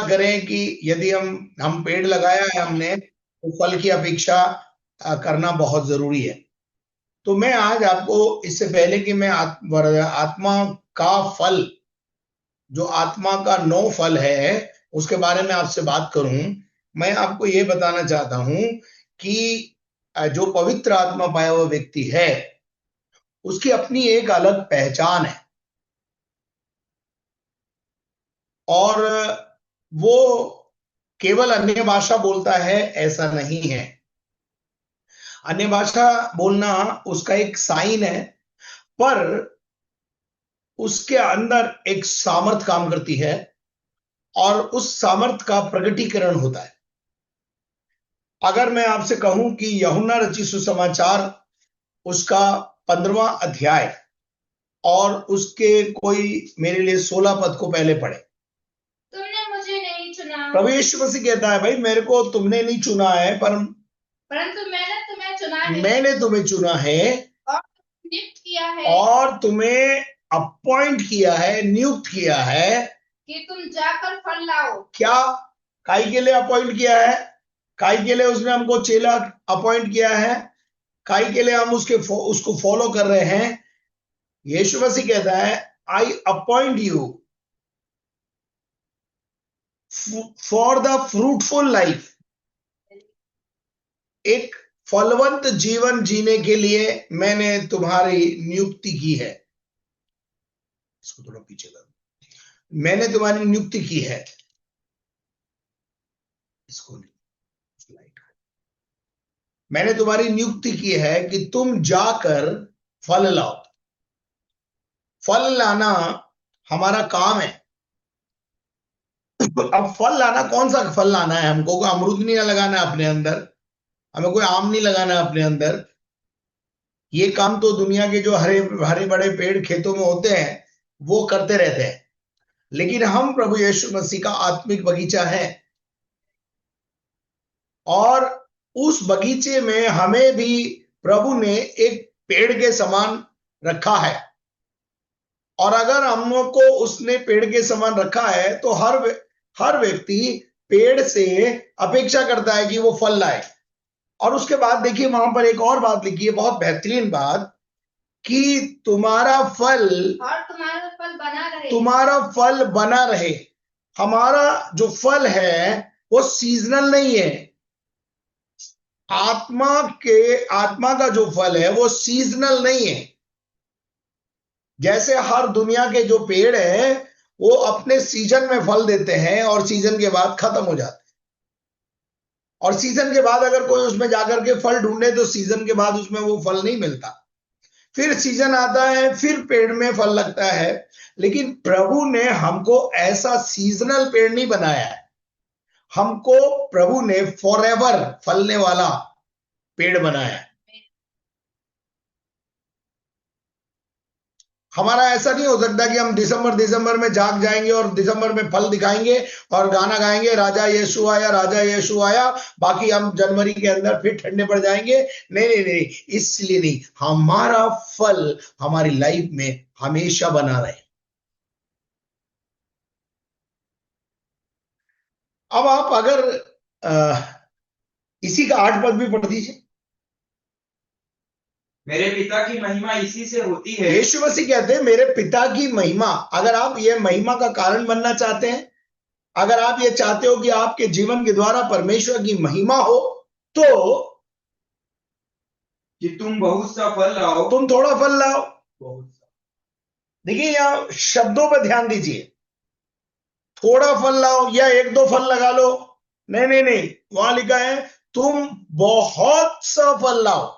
करें कि यदि हम पेड़ लगाया है हमने, तो फल की अपेक्षा करना बहुत जरूरी है। तो मैं आज आपको, इससे पहले कि मैं आत्मा का फल, जो आत्मा का 9 फल है, उसके बारे में आपसे बात करूं, मैं आपको ये बताना चाहता हूं कि जो पवित्र आत्मा पाया हुआ व्यक्ति है, उसकी अपनी एक अलग पहचान है, और वो केवल अन्य भाषा बोलता है ऐसा नहीं है। अन्य भाषा बोलना उसका एक साइन है, पर उसके अंदर एक सामर्थ काम करती है, और उस सामर्थ का प्रकटीकरण होता है। अगर मैं आपसे कहूं कि यूहन्ना रचित सुसमाचार, उसका 15वां अध्याय, और उसके कोई मेरे लिए 16 पद को पहले पढ़े। तुमने मुझे नहीं चुना। प्रभु यीशु मसीह कहता है, भाई मेरे को तुमने नहीं चुना है, परंतु मैंने तुम्हें चुना है, मैंने तुम्हें चुना है, और नियुक्त किया है, और तुम्हें अपॉइंट किया है, नियुक्त किया है कि तुम जाकर फल लाओ। क्या? काई के लिए अपॉइंट किया है? काई के लिए उसने हमको चेला अपॉइंट किया है? काई के लिए हम उसको फॉलो कर रहे हैं? यीशु मसीह कहता है, I appoint you for the fruitful life. एक फलवंत जीवन जीने के लिए मैंने तुम्हारी नियुक्ति की है। इसको थोड़ा पीछे कर, मैंने तुम्हारी नियुक्ति की है। इसको मैंने तुम्हारी नियुक्ति की है कि तुम जाकर फल लाओ। फल लाना हमारा काम है। अब फल लाना, कौन सा फल लाना है हमको? कोई अमरूद नहीं लगाना है अपने अंदर, हमें कोई आम नहीं लगाना है अपने अंदर। ये काम तो दुनिया के जो हरे हरे बड़े पेड़ खेतों में होते हैं वो करते रहते हैं, लेकिन हम प्रभु यीशु मसीह का आत्मिक बगीचा है, और उस बगीचे में हमें भी प्रभु ने एक पेड़ के समान रखा है। और अगर हमको उसने पेड़ के समान रखा है, तो हर व्यक्ति पेड़ से अपेक्षा करता है कि वो फल लाए। और उसके बाद देखिए, वहां पर एक और बात लिखी है, बहुत बेहतरीन बात, कि तुम्हारा फल तुम्हारा फल बना रहे। हमारा जो फल है वो सीजनल नहीं है। आत्मा का जो फल है वो सीजनल नहीं है। जैसे हर दुनिया के जो पेड़ है वो अपने सीजन में फल देते हैं, और सीजन के बाद खत्म हो जाते हैं। और सीजन के बाद अगर कोई उसमें जाकर के फल ढूंढे, तो सीजन के बाद उसमें वो फल नहीं मिलता। फिर सीजन आता है, फिर पेड़ में फल लगता है। लेकिन प्रभु ने हमको ऐसा सीजनल पेड़ नहीं बनाया है। हमको प्रभु ने फॉरएवर फलने वाला पेड़ बनाया है। हमारा ऐसा नहीं हो सकता कि हम दिसंबर में जाग जाएंगे और दिसंबर में फल दिखाएंगे और गाना गाएंगे, राजा यीशु आया, राजा यीशु आया, बाकी हम जनवरी के अंदर फिर ठंडे पड़ जाएंगे। नहीं नहीं नहीं, इसलिए नहीं। हमारा फल हमारी लाइफ में हमेशा बना रहे। अब आप अगर इसी का 8 पद भी पढ़ दीजिए। मेरे पिता की महिमा इसी से होती है। यीशु मसीह कहते हैं, मेरे पिता की महिमा। अगर आप ये महिमा का कारण बनना चाहते हैं, अगर आप ये चाहते हो कि आपके जीवन के द्वारा परमेश्वर की महिमा हो, तो कि तुम बहुत सा फल लाओ। तुम थोड़ा फल लाओ। देखिए, यहां शब्दों पर ध्यान दीजिए। थोड़ा फल लाओ या 1-2 फल लगा लो, नहीं नहीं नहीं, वहां लिखा है तुम बहुत सा फल लाओ,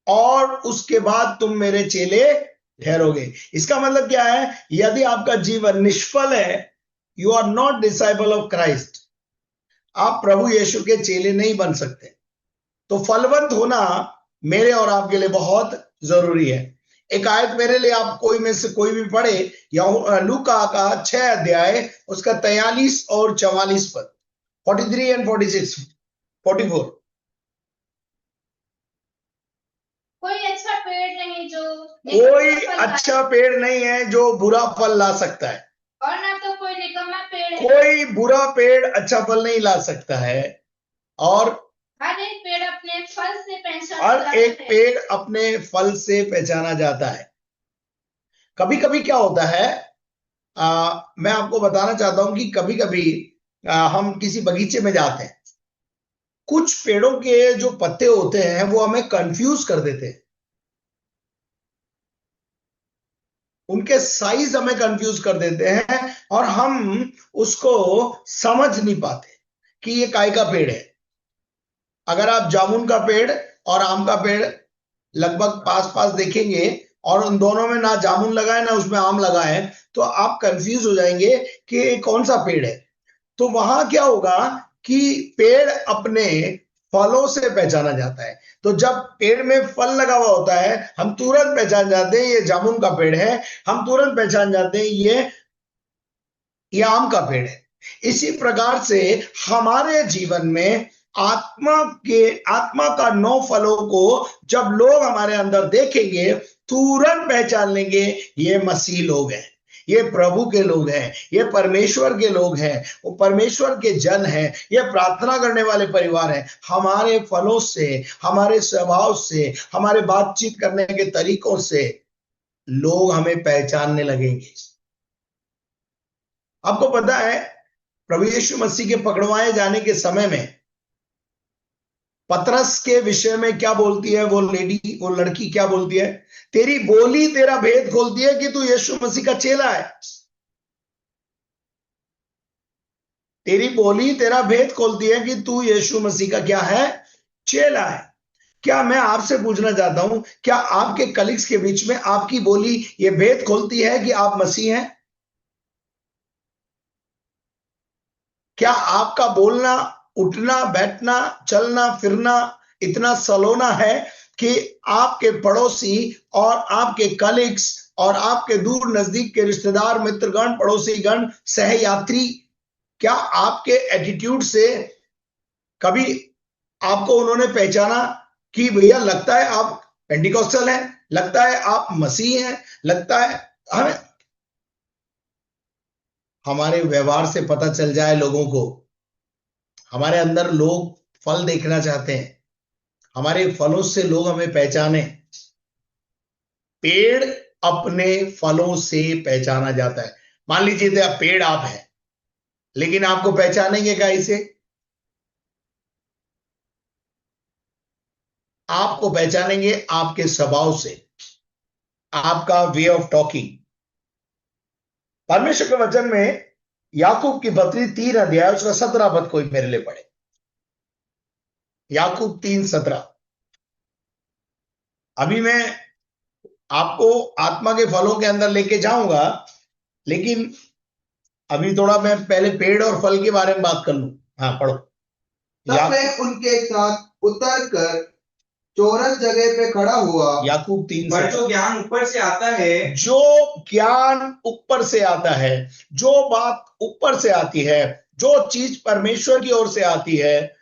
और उसके बाद तुम मेरे चेले ठहरोगे। इसका मतलब क्या है? यदि आपका जीवन निष्फल है, you are not disciple of Christ, आप प्रभु यीशु के चेले नहीं बन सकते। तो फलवंत होना मेरे और आपके लिए बहुत जरूरी है। एक आयत मेरे लिए आप कोई में से कोई भी पढ़े, या लूका का 6 अध्याय, उसका 43 और 44 पद, 43 एंड 46, 44। कोई अच्छा पेड़ नहीं है जो बुरा फल ला सकता है, और ना तो कोई निकम्मा पेड़ कोई बुरा पेड़ अच्छा फल नहीं ला सकता है, और हर एक पेड़ अपने फल से पहचाना हर जाता एक है। पेड़ अपने फल से पहचाना जाता है। कभी कभी क्या होता है, मैं आपको बताना चाहता हूं कि कभी कभी हम किसी बगीचे में जाते हैं, कुछ पेड़ों के जो पत्ते होते हैं वो हमें कंफ्यूज कर देते हैं, उनके साइज हमें कंफ्यूज कर देते हैं, और हम उसको समझ नहीं पाते कि ये काय का पेड़ है। अगर आप जामुन का पेड़ और आम का पेड़ लगभग पास पास देखेंगे, और उन दोनों में ना जामुन लगा है ना उसमें आम लगा है, तो आप कंफ्यूज हो जाएंगे कि ये कौन सा पेड़ है। तो वहां क्या होगा कि पेड़ अपने फलों से पहचाना जाता है। तो जब पेड़ में फल लगा हुआ होता है, हम तुरंत पहचान जाते हैं ये जामुन का पेड़ है, हम तुरंत पहचान जाते हैं ये आम का पेड़ है। इसी प्रकार से हमारे जीवन में आत्मा का 9 फलों को जब लोग हमारे अंदर देखेंगे, तुरंत पहचान लेंगे ये मसीह लोग हैं, ये प्रभु के लोग हैं, ये परमेश्वर के लोग हैं, वो परमेश्वर के जन हैं, ये प्रार्थना करने वाले परिवार हैं। हमारे फलों से, हमारे स्वभाव से, हमारे बातचीत करने के तरीकों से लोग हमें पहचानने लगेंगे। आपको पता है, प्रभु यीशु मसीह के पकड़वाए जाने के समय में पतरस के विषय में क्या बोलती है वो लड़की क्या बोलती है? तेरी बोली तेरा भेद खोलती है कि तू यीशु मसीह का चेला है। तेरी बोली तेरा भेद खोलती है कि तू यीशु मसीह का क्या है? चेला है। क्या मैं आपसे पूछना चाहता हूं, क्या आपके कलीग्स के बीच में आपकी बोली ये भेद खोलती है कि आप मसीह हैं? क्या आपका बोलना, उठना, बैठना, चलना फिरना इतना सलोना है कि आपके पड़ोसी और आपके कलीग्स और आपके दूर नजदीक के रिश्तेदार, मित्रगण, पड़ोसीगण, सहयात्री, क्या आपके एटीट्यूड से कभी आपको उन्होंने पहचाना कि भैया लगता है आप पेंटिकॉस्टल हैं, लगता है आप मसीह हैं, लगता है हमें हमारे व्यवहार से पता चल जाए लोगों को। हमारे अंदर लोग फल देखना चाहते हैं, हमारे फलों से लोग हमें पहचाने। पेड़ अपने फलों से पहचाना जाता है। मान लीजिए पेड़ आप हैं, लेकिन आपको पहचानेंगे क्या इसे? आपको पहचानेंगे आपके स्वभाव से, आपका वे ऑफ टॉकिंग। परमेश्वर के वचन में याकूब की पत्री 3 अध्याय उसका 17 पद कोई मेरे लिए पढ़े। याकूब 3:17। अभी मैं आपको आत्मा के फलों के अंदर लेके जाऊंगा, लेकिन अभी थोड़ा मैं पहले पेड़ और फल के बारे में बात कर लूं। हाँ पढ़ो। तब मैं उनके साथ उतर कर चौरस जगह पे खड़ा हुआ। याकूब 3 पर जो ज्ञान ऊपर से आता है, जो ज्ञान ऊपर से आता है, जो बात ऊपर से आती है, जो चीज परमेश्वर की ओर से आती है,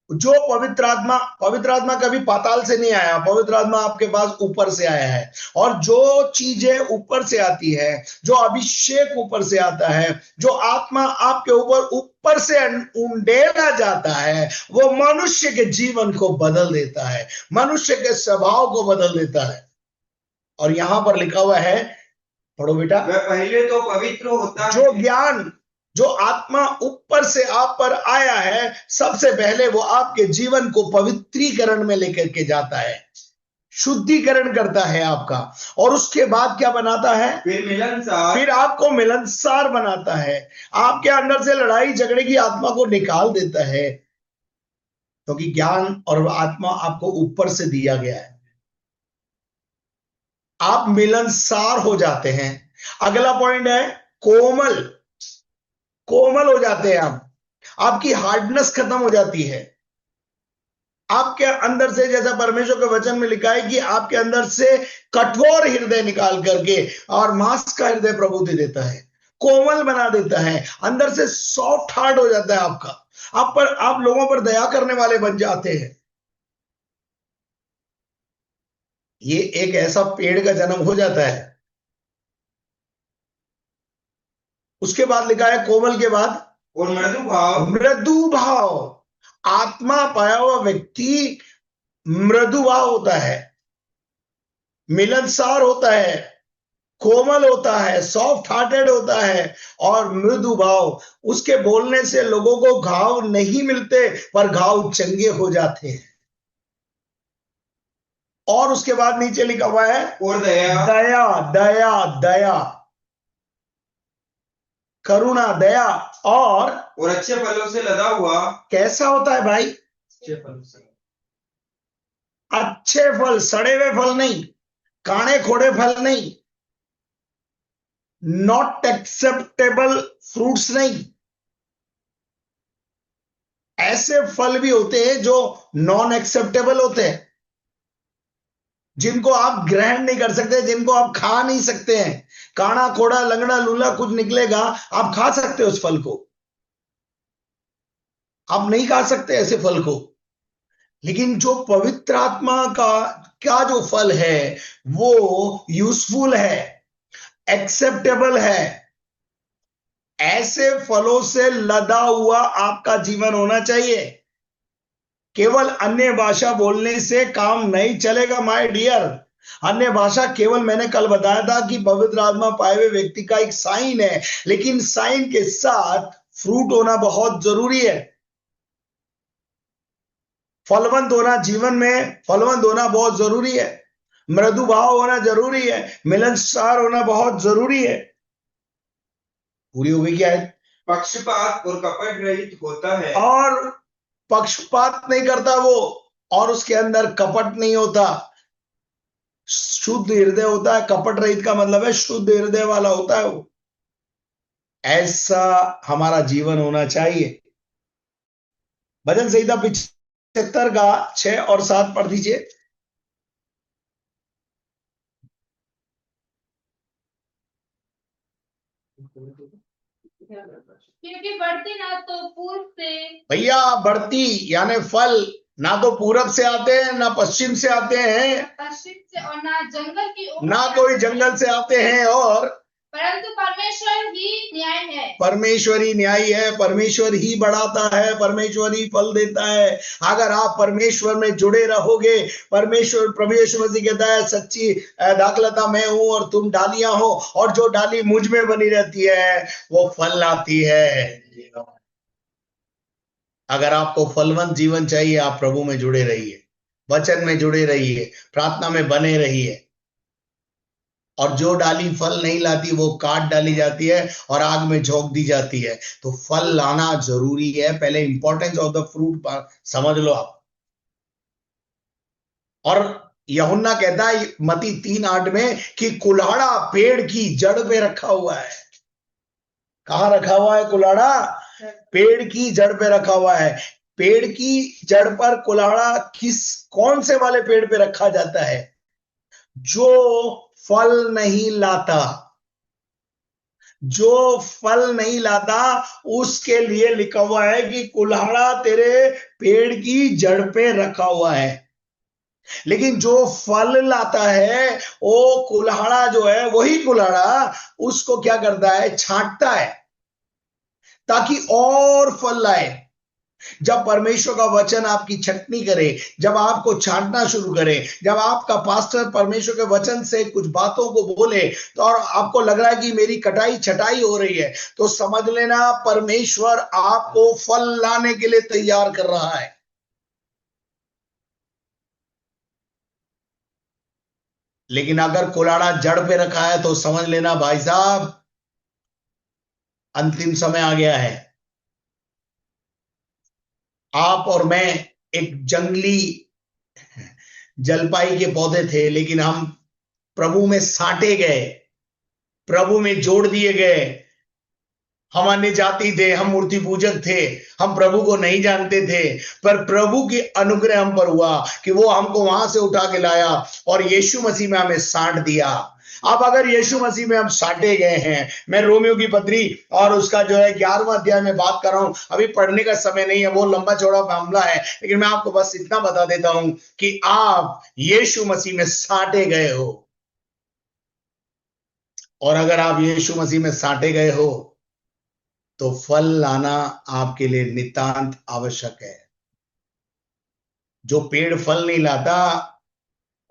जो पवित्र आत्मा कभी पाताल से नहीं आया, पवित्र आत्मा आपके पास ऊपर से आया है। और जो चीजें ऊपर से आती है, जो अभिषेक ऊपर से आता है, जो आत्मा आपके ऊपर से उंडेला जाता है, वो मनुष्य के जीवन को बदल देता है, मनुष्य के स्वभाव को बदल देता है। और यहां पर लिखा हुआ है, पढ़ो बेटा। वह पहले तो पवित्र होता जो है। ज्ञान, जो आत्मा ऊपर से आप पर आया है, सबसे पहले वो आपके जीवन को पवित्रीकरण में लेकर के जाता है, शुद्धिकरण करता है आपका, और उसके बाद क्या बनाता है? फिर मिलनसार, फिर आपको मिलनसार बनाता है, आपके अंदर से लड़ाई झगड़े की आत्मा को निकाल देता है, क्योंकि ज्ञान और आत्मा आपको ऊपर से दिया गया है। आप मिलनसार हो जाते हैं। अगला पॉइंट है कोमल। कोमल हो जाते हैं आप, आपकी हार्डनेस खत्म हो जाती है। आपके अंदर से, जैसा परमेश्वर के वचन में लिखा है कि आपके अंदर से कठोर हृदय निकाल करके और मांस का हृदय प्रभु दे देता है, कोमल बना देता है, अंदर से सॉफ्ट हार्ट हो जाता है आपका, आप लोगों पर दया करने वाले बन जाते हैं। ये एक ऐसा पेड़ का जन्म हो जाता है उसके बाद लिखा है कोमल के बाद और मृदु भाव, मृदु भाव। आत्मा पाया हुआ व्यक्ति मृदु भाव होता है, मिलनसार होता है, कोमल होता है, सॉफ्ट हार्टेड होता है और मृदु भाव। उसके बोलने से लोगों को घाव नहीं मिलते पर घाव चंगे हो जाते हैं। और उसके बाद नीचे लिखा हुआ है और दया, दया, दया, दया, करुणा, दया और अच्छे फलों से लदा हुआ। कैसा होता है भाई? अच्छे फलों से, अच्छे फल, सड़े हुए फल नहीं, काणे खोड़े फल नहीं, नॉट एक्सेप्टेबल फ्रूट्स नहीं। ऐसे फल भी होते हैं जो नॉन एक्सेप्टेबल होते हैं, जिनको आप ग्रहण नहीं कर सकते, जिनको आप खा नहीं सकते हैं। काना खोड़ा लंगड़ा लूला कुछ निकलेगा, आप खा सकते हो उस फल को, आप नहीं खा सकते ऐसे फल को। लेकिन जो पवित्र आत्मा का जो फल है वो यूजफुल है, एक्सेप्टेबल है। ऐसे फलों से लदा हुआ आपका जीवन होना चाहिए। केवल अन्य भाषा बोलने से काम नहीं चलेगा माय डियर। अन्य भाषा केवल, मैंने कल बताया था कि पवित्र आत्मा पाए हुए व्यक्ति का एक साइन है, लेकिन साइन के साथ फ्रूट होना बहुत जरूरी है। फलवंत होना, जीवन में फलवंत होना बहुत जरूरी है। मृदु भाव होना जरूरी है, मिलनसार होना बहुत जरूरी है। पूरी हो गई क्या है? पक्षपात और कपट रहित होता है, और पक्षपात नहीं करता वो, और उसके अंदर कपट नहीं होता, शुद्ध हृदय होता है। कपट रहित का मतलब है शुद्ध हृदय वाला होता है वो। ऐसा हमारा जीवन होना चाहिए। भजन संहिता 75 का 6 और 7 पढ़ दीजिए। क्योंकि बढ़ती ना तो पूर्व से, भैया बढ़ती यानी फल ना तो पूरब से आते हैं ना पश्चिम से आते हैं, पश्चिम से और ना जंगल की ओर ना से कोई आते हैं, जंगल से आते हैं, और परंतु परमेश्वर ही न्याय है। परमेश्वरी न्यायी है, परमेश्वर ही बढ़ाता है, परमेश्वर ही फल देता है। अगर आप परमेश्वर में जुड़े रहोगे, परमेश्वर, प्रभु यीशु मसीह कहता है सच्ची दाखलता मैं हूं और तुम डालियां हो, और जो डाली मुझ में बनी रहती है वो फल लाती है। अगर आपको फलवंत जीवन चाहिए, आप प्रभु में जुड़े रहिए, वचन में जुड़े रहिए, प्रार्थना में बने रहिए। और जो डाली फल नहीं लाती वो काट डाली जाती है और आग में झोंक दी जाती है। तो फल लाना जरूरी है। पहले इंपॉर्टेंस ऑफ द फ्रूट समझ लो आप। और यूहन्ना कहता है मत्ती 3:8 में कि कुल्हाड़ा पेड़ की जड़ पे रखा हुआ है। कहां रखा हुआ है कुल्हाड़ा? पेड़ की जड़ पे रखा हुआ है। पेड़ की जड़ पर कुल्हाड़ा कौन से वाले पेड़ पे रखा जाता है? जो फल नहीं लाता, जो फल नहीं लाता उसके लिए लिखा हुआ है कि कुल्हाड़ा तेरे पेड़ की जड़ पे रखा हुआ है। लेकिन जो फल लाता है वो कुल्हाड़ा जो है, वही कुल्हाड़ा उसको क्या करता है? छांटता है ताकि और फल लाए। जब परमेश्वर का वचन आपकी छटनी करे, जब आपको छांटना शुरू करे, जब आपका पास्टर परमेश्वर के वचन से कुछ बातों को बोले तो और आपको लग रहा है कि मेरी कटाई छटाई हो रही है, तो समझ लेना परमेश्वर आपको फल लाने के लिए तैयार कर रहा है। लेकिन अगर कुल्हाड़ा जड़ पे रखा है तो समझ लेना भाई साहब अंतिम समय आ गया है। आप और मैं एक जंगली जलपाई के पौधे थे, लेकिन हम प्रभु में साटे गए, प्रभु में जोड़ दिए गए। हम अन्य जाति थे, हम मूर्ति पूजक थे, हम प्रभु को नहीं जानते थे, पर प्रभु की अनुग्रह हम पर हुआ कि वो हमको वहां से उठा के लाया और यीशु मसीह में हमें साट दिया। अब अगर यीशु मसीह में हम साटे गए हैं, मैं रोमियो की पत्री और उसका जो है 11वां अध्याय में बात कर रहा हूं। अभी पढ़ने का समय नहीं है, वो लंबा चौड़ा मामला है, लेकिन मैं आपको बस इतना बता देता हूं कि आप यीशु मसीह में साटे गए हो। और अगर आप यीशु मसीह में साटे गए हो तो फल लाना आपके लिए नितांत आवश्यक है। जो पेड़ फल नहीं लाता,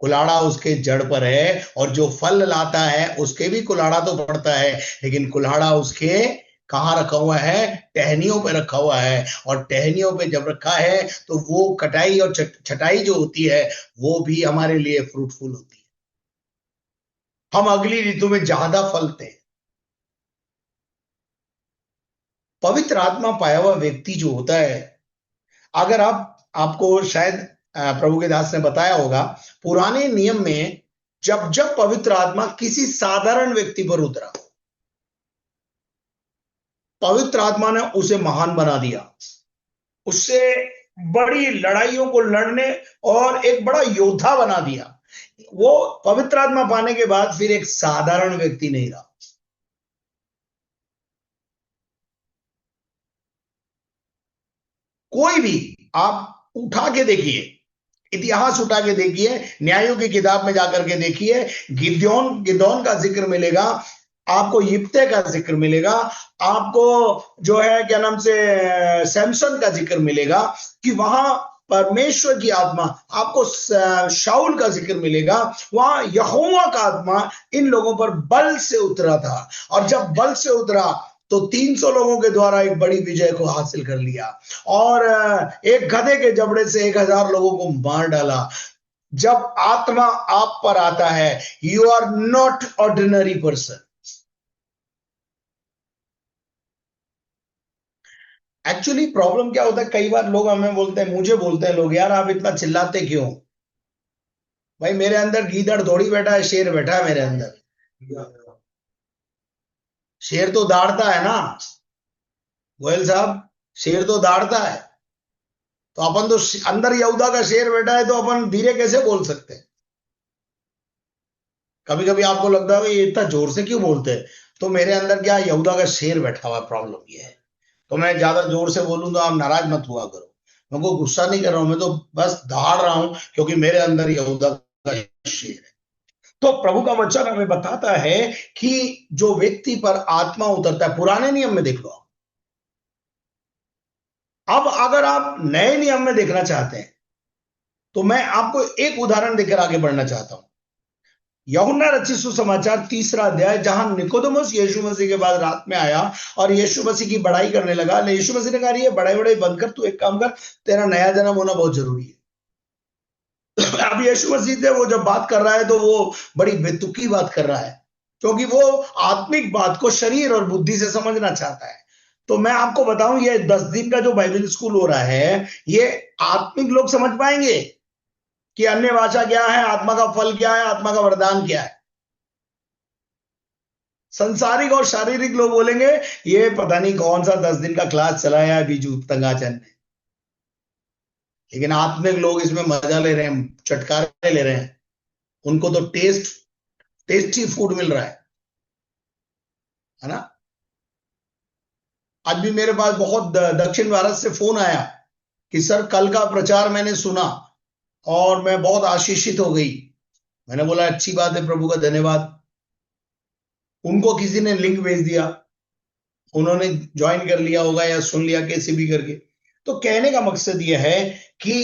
कुल्हाड़ा उसके जड़ पर है, और जो फल लाता है उसके भी कुल्हाड़ा तो पड़ता है, लेकिन कुल्हाड़ा उसके कहाँ रखा हुआ है? टहनियों पे रखा हुआ है। और टहनियों पे जब रखा है तो वो कटाई और छटाई जो होती है वो भी हमारे लिए फ्रूटफुल होती है। हम अगली ऋतु में ज्यादा फलते हैं। पवित्र आत्मा पाया हुआ व्यक्ति जो होता है, अगर आपको शायद प्रभु के दास ने बताया होगा, पुराने नियम में जब जब पवित्र आत्मा किसी साधारण व्यक्ति पर उतरा, पवित्र आत्मा ने उसे महान बना दिया, उससे बड़ी लड़ाइयों को लड़ने और एक बड़ा योद्धा बना दिया। वो पवित्र आत्मा पाने के बाद फिर एक साधारण व्यक्ति नहीं रहा। कोई भी आप उठा के देखिए, इतिहास उठा के देखिए, न्यायों की किताब में जाकर के देखिए, गिदोन का जिक्र मिलेगा आपको, यिप्ते का जिक्र मिलेगा आपको, जो है क्या नाम से सैमसन का जिक्र मिलेगा कि वहां परमेश्वर की आत्मा, आपको शाऊल का जिक्र मिलेगा, वहां यहोवा का आत्मा इन लोगों पर बल से उतरा था। और जब बल से उतरा तो 300 लोगों के द्वारा एक बड़ी विजय को हासिल कर लिया, और एक गधे के जबड़े से 1000 लोगों को मार डाला। जब आत्मा आप पर आता है, you are not ordinary person. Actually problem क्या होता है, कई बार लोग हमें बोलते हैं, मुझे बोलते हैं लोग, यार आप इतना चिल्लाते क्यों? भाई मेरे अंदर गीदड़ थोड़ी बैठा है, शेर बैठा है मेरे अंदर। शेर तो दाढ़ता है ना गोयल साहब, शेर तो दाढ़ता है। तो अपन तो अंदर यहूदा का शेर बैठा है, तो अपन धीरे कैसे बोल सकते हैं? कभी कभी आपको लगता है ये इतना जोर से क्यों बोलते हैं, तो मेरे अंदर क्या यहूदा का शेर बैठा हुआ है। प्रॉब्लम ये है। तो मैं ज्यादा जोर से बोलूं तो आप नाराज मत हुआ करो, मैं को गुस्सा नहीं कर रहा हूं, मैं तो बस दहाड़ रहा हूं, क्योंकि मेरे अंदर यहूदा का शेर है। तो प्रभु का वचन हमें बताता है कि जो व्यक्ति पर आत्मा उतरता है, पुराने नियम में देख लो। अब अगर आप नए नियम में देखना चाहते हैं तो मैं आपको एक उदाहरण देकर आगे बढ़ना चाहता हूं। यूहन्ना रचित सुसमाचार 3 अध्याय, जहां निकोदेमुस यीशु मसीह के बाद रात में आया और यीशु मसीह की बड़ाई करने लगा। यीशु मसीह ने कहा, ये बड़ाई बड़ाई बंद कर, तू एक काम कर, तेरा नया जन्म होना बहुत जरूरी है। अब यीशु मसीह से वो जब बात कर रहा है तो वो बड़ी बेतुकी बात कर रहा है, क्योंकि वो आत्मिक बात को शरीर और बुद्धि से समझना चाहता है। तो मैं आपको बताऊं, ये 10 दिन का जो बाइबल स्कूल हो रहा है, ये आत्मिक लोग समझ पाएंगे कि अन्य भाषा क्या है, आत्मा का फल क्या है, आत्मा का वरदान क्या है। संसारिक और शारीरिक लोग बोलेंगे ये पता नहीं कौन सा 10 दिन का क्लास चलाया है बीजू तंगाचन ने, लेकिन आत्मिक लोग इसमें मजा ले रहे हैं, चटकारे ले रहे हैं। उनको तो टेस्टी फूड मिल रहा है ना। आज भी मेरे पास बहुत दक्षिण भारत से फोन आया कि सर कल का प्रचार मैंने सुना और मैं बहुत आशीषित हो गई। मैंने बोला अच्छी बात है, प्रभु का धन्यवाद। उनको किसी ने लिंक भेज दिया, उन्होंने ज्वाइन कर लिया होगा या सुन लिया कैसे भी करके। तो कहने का मकसद यह है कि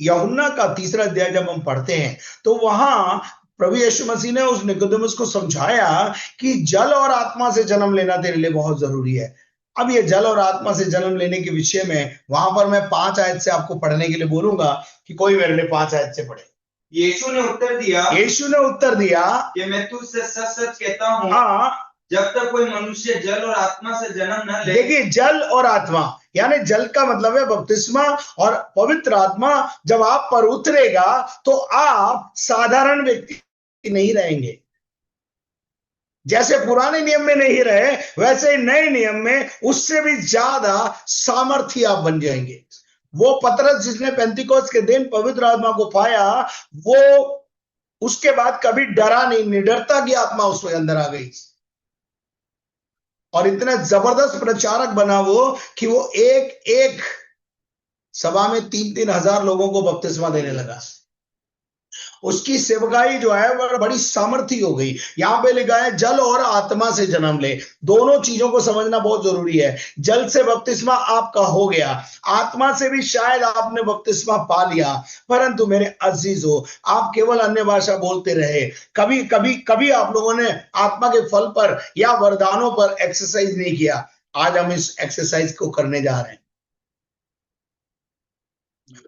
यूहन्ना का 3 अध्याय जब हम पढ़ते हैं तो वहां प्रभु यीशु मसीह ने उस निकोदेमुस को समझाया कि जल और आत्मा से जन्म लेना तेरे लिए बहुत जरूरी है। अब ये जल और आत्मा से जन्म लेने के विषय में वहां पर मैं 5 आयत से आपको पढ़ने के लिए बोलूंगा कि कोई मेरे लिए 5 आयत से पढ़े। यीशु ने उत्तर दिया कि मैं तुझसे सच सच कहता हूँ, हाँ, जब तक कोई मनुष्य जल और आत्मा से जन्म न ले। देखिए, जल और आत्मा यानी जल का मतलब है बपतिस्मा, और पवित्र आत्मा जब आप पर उतरेगा तो आप साधारण व्यक्ति नहीं रहेंगे। जैसे पुराने नियम में नहीं रहे, वैसे ही नए नियम में उससे भी ज्यादा सामर्थ्य आप बन जाएंगे। वो पतरस जिसने पेंतिकोस्त के दिन पवित्र आत्मा को पाया, वो उसके बाद कभी डरा नहीं, निडरता की आत्मा उसके अंदर आ गई और इतना जबरदस्त प्रचारक बना वो कि वो एक एक सभा में 3-3 हजार लोगों को बपतिस्मा देने लगा। उसकी सेवकाई जो है वह बड़ी सामर्थी हो गई। यहां पे लिखा है जल और आत्मा से जन्म ले। दोनों चीजों को समझना बहुत जरूरी है। जल से बपतिस्मा आपका हो गया, आत्मा से भी शायद आपने बपतिस्मा पा लिया, परंतु मेरे अजीजों आप केवल अन्य भाषा बोलते रहे। कभी कभी कभी आप लोगों ने आत्मा के फल पर या वरदानों पर एक्सरसाइज नहीं किया। आज हम इस एक्सरसाइज को करने जा रहे हैं।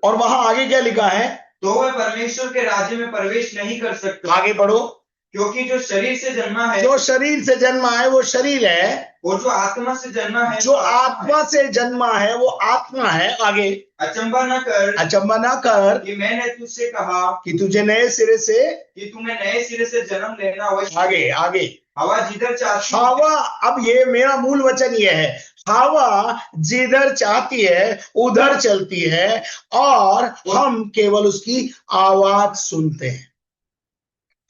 और वहां आगे क्या लिखा है? तो वह परमेश्वर के राज्य में प्रवेश नहीं कर सकता। आगे पढ़ो। क्योंकि जो शरीर से जन्मा है, जो शरीर से जन्मा है वो शरीर है, और जो आत्मा से जन्मा है जो आत्मा से जन्मा है वो आत्मा है। आगे अचंबा न कर कि मैंने तुझसे कहा कि तुझे नए सिरे से, कि तुम्हें नए सिरे से जन्म लेना अवश्य। आगे आगे हवा जिधर चाहती हवा, अब ये मेरा मूल वचन ये है, हवा जिधर चाहती है उधर चलती है और हम केवल उसकी आवाज सुनते हैं।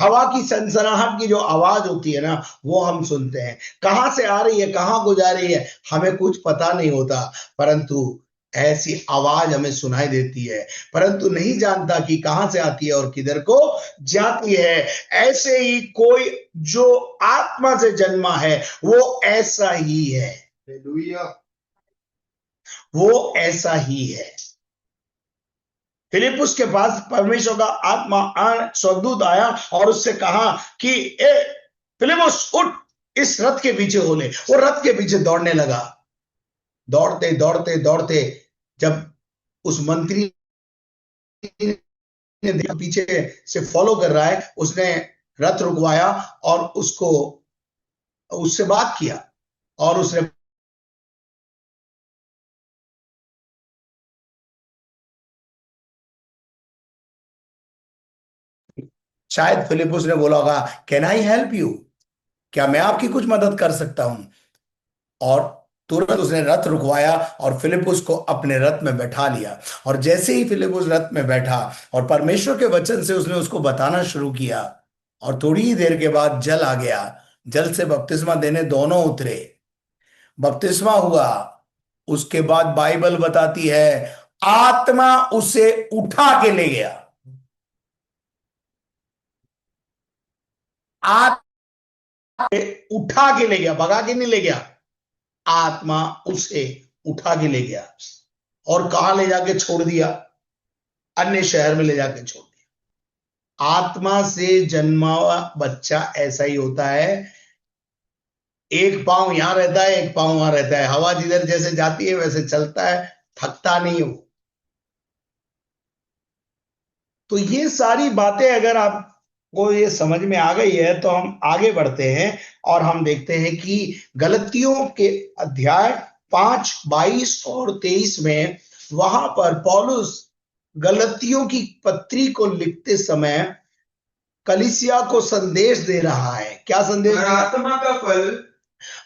हवा की सनसनाहट की जो आवाज होती है ना वो हम सुनते हैं। कहां से आ रही है, कहां को जा रही है, हमें कुछ पता नहीं होता, परंतु ऐसी आवाज हमें सुनाई देती है, परंतु नहीं जानता कि कहां से आती है और किधर को जाती है। ऐसे ही कोई जो आत्मा से जन्मा है वो ऐसा ही है, वो ऐसा ही है। फिलिपुस के पास परमेश्वर का आत्मा स्वर्गदूत आया और उससे कहा कि ए फिलिपुस उठ, इस रथ के पीछे हो ले। वो रथ के पीछे दौड़ने लगा। दौड़ते दौड़ते दौड़ते जब उस मंत्री ने देखा पीछे से फॉलो कर रहा है, उसने रथ रुकवाया और उससे बात किया और उसने शायद फिलिपुस ने बोला होगा कैन आई हेल्प यू, क्या मैं आपकी कुछ मदद कर सकता हूं। और तुरंत उसने रथ रुकवाया और फिलिपुस को अपने रथ में बैठा लिया। और जैसे ही फिलिपुस रथ में बैठा और परमेश्वर के वचन से उसने उसको बताना शुरू किया, और थोड़ी ही देर के बाद जल आ गया। जल से बपतिस्मा देने दोनों उतरे, बपतिस्मा हुआ। उसके बाद बाइबल बताती है आत्मा उसे उठा के ले गया। उठा के ले गया, भगा के नहीं ले गया। आत्मा उसे उठा के ले गया और कहां ले जाके छोड़ दिया? अन्य शहर में ले जाके छोड़ दिया। आत्मा से जन्मा हुआ बच्चा ऐसा ही होता है, एक पांव यहां रहता है, एक पांव वहां रहता है। हवा जिधर जैसे जाती है वैसे चलता है, थकता नहीं हो। तो ये सारी बातें अगर आपको ये समझ में आ गई है तो हम आगे बढ़ते हैं और हम देखते हैं कि गलतियों के अध्याय 5, 22 और 23 में वहां पर पौलुस गलतियों की पत्री को लिखते समय कलीसिया को संदेश दे रहा है। क्या संदेश? आत्मा का फल,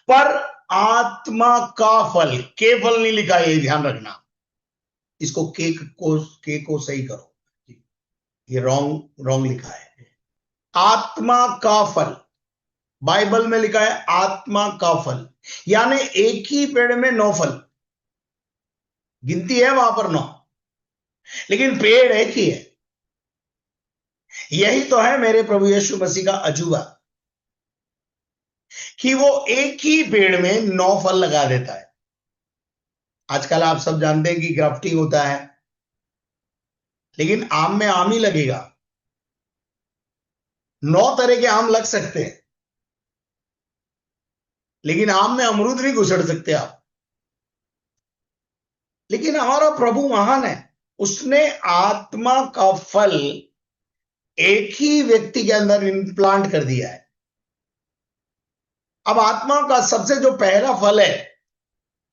पर आत्मा का फल, केवल नहीं लिखा, ये ध्यान रखना। इसको के को सही करो, ये रॉन्ग लिखा है। आत्मा का फल, बाइबल में लिखा है आत्मा का फल, यानी एक ही पेड़ में 9 फल। गिनती है वहां पर 9, लेकिन पेड़ एक ही है। यही तो है मेरे प्रभु यीशु मसीह का अजूबा कि वो एक ही पेड़ में 9 फल लगा देता है। आजकल आप सब जानते हैं कि ग्राफ्टिंग होता है, लेकिन आम में आम ही लगेगा। 9 तरह के आम लग सकते हैं, लेकिन आम में अमरूद नहीं घुसड़ सकते आप। लेकिन हमारा प्रभु महान है, उसने आत्मा का फल एक ही व्यक्ति के अंदर इम्प्लांट कर दिया है। अब आत्मा का सबसे जो पहला फल है,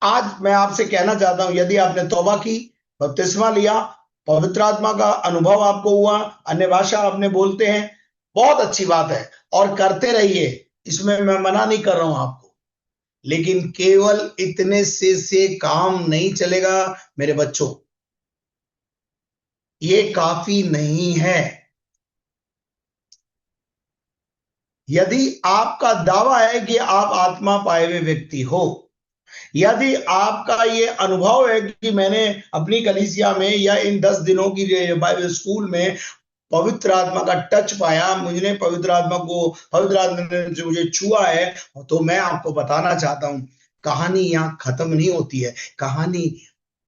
आज मैं आपसे कहना चाहता हूं, यदि आपने तौबा की, बपतिस्मा लिया, पवित्र आत्मा का अनुभव आपको हुआ, अन्य भाषा आपने बोलते हैं, बहुत अच्छी बात है और करते रहिए, इसमें मैं मना नहीं कर रहा हूं आपको। लेकिन केवल इतने से काम नहीं चलेगा मेरे बच्चों, ये काफी नहीं है। यदि आपका दावा है कि आप आत्मा पाए हुए व्यक्ति हो, यदि आपका ये अनुभव है कि मैंने अपनी कलीसिया में या इन 10 दिनों की बाइबल स्कूल में पवित्र आत्मा का टच पाया, मुझे पवित्र आत्मा ने जो मुझे छुआ है, तो मैं आपको बताना चाहता हूं, कहानी यहाँ खत्म नहीं होती है, कहानी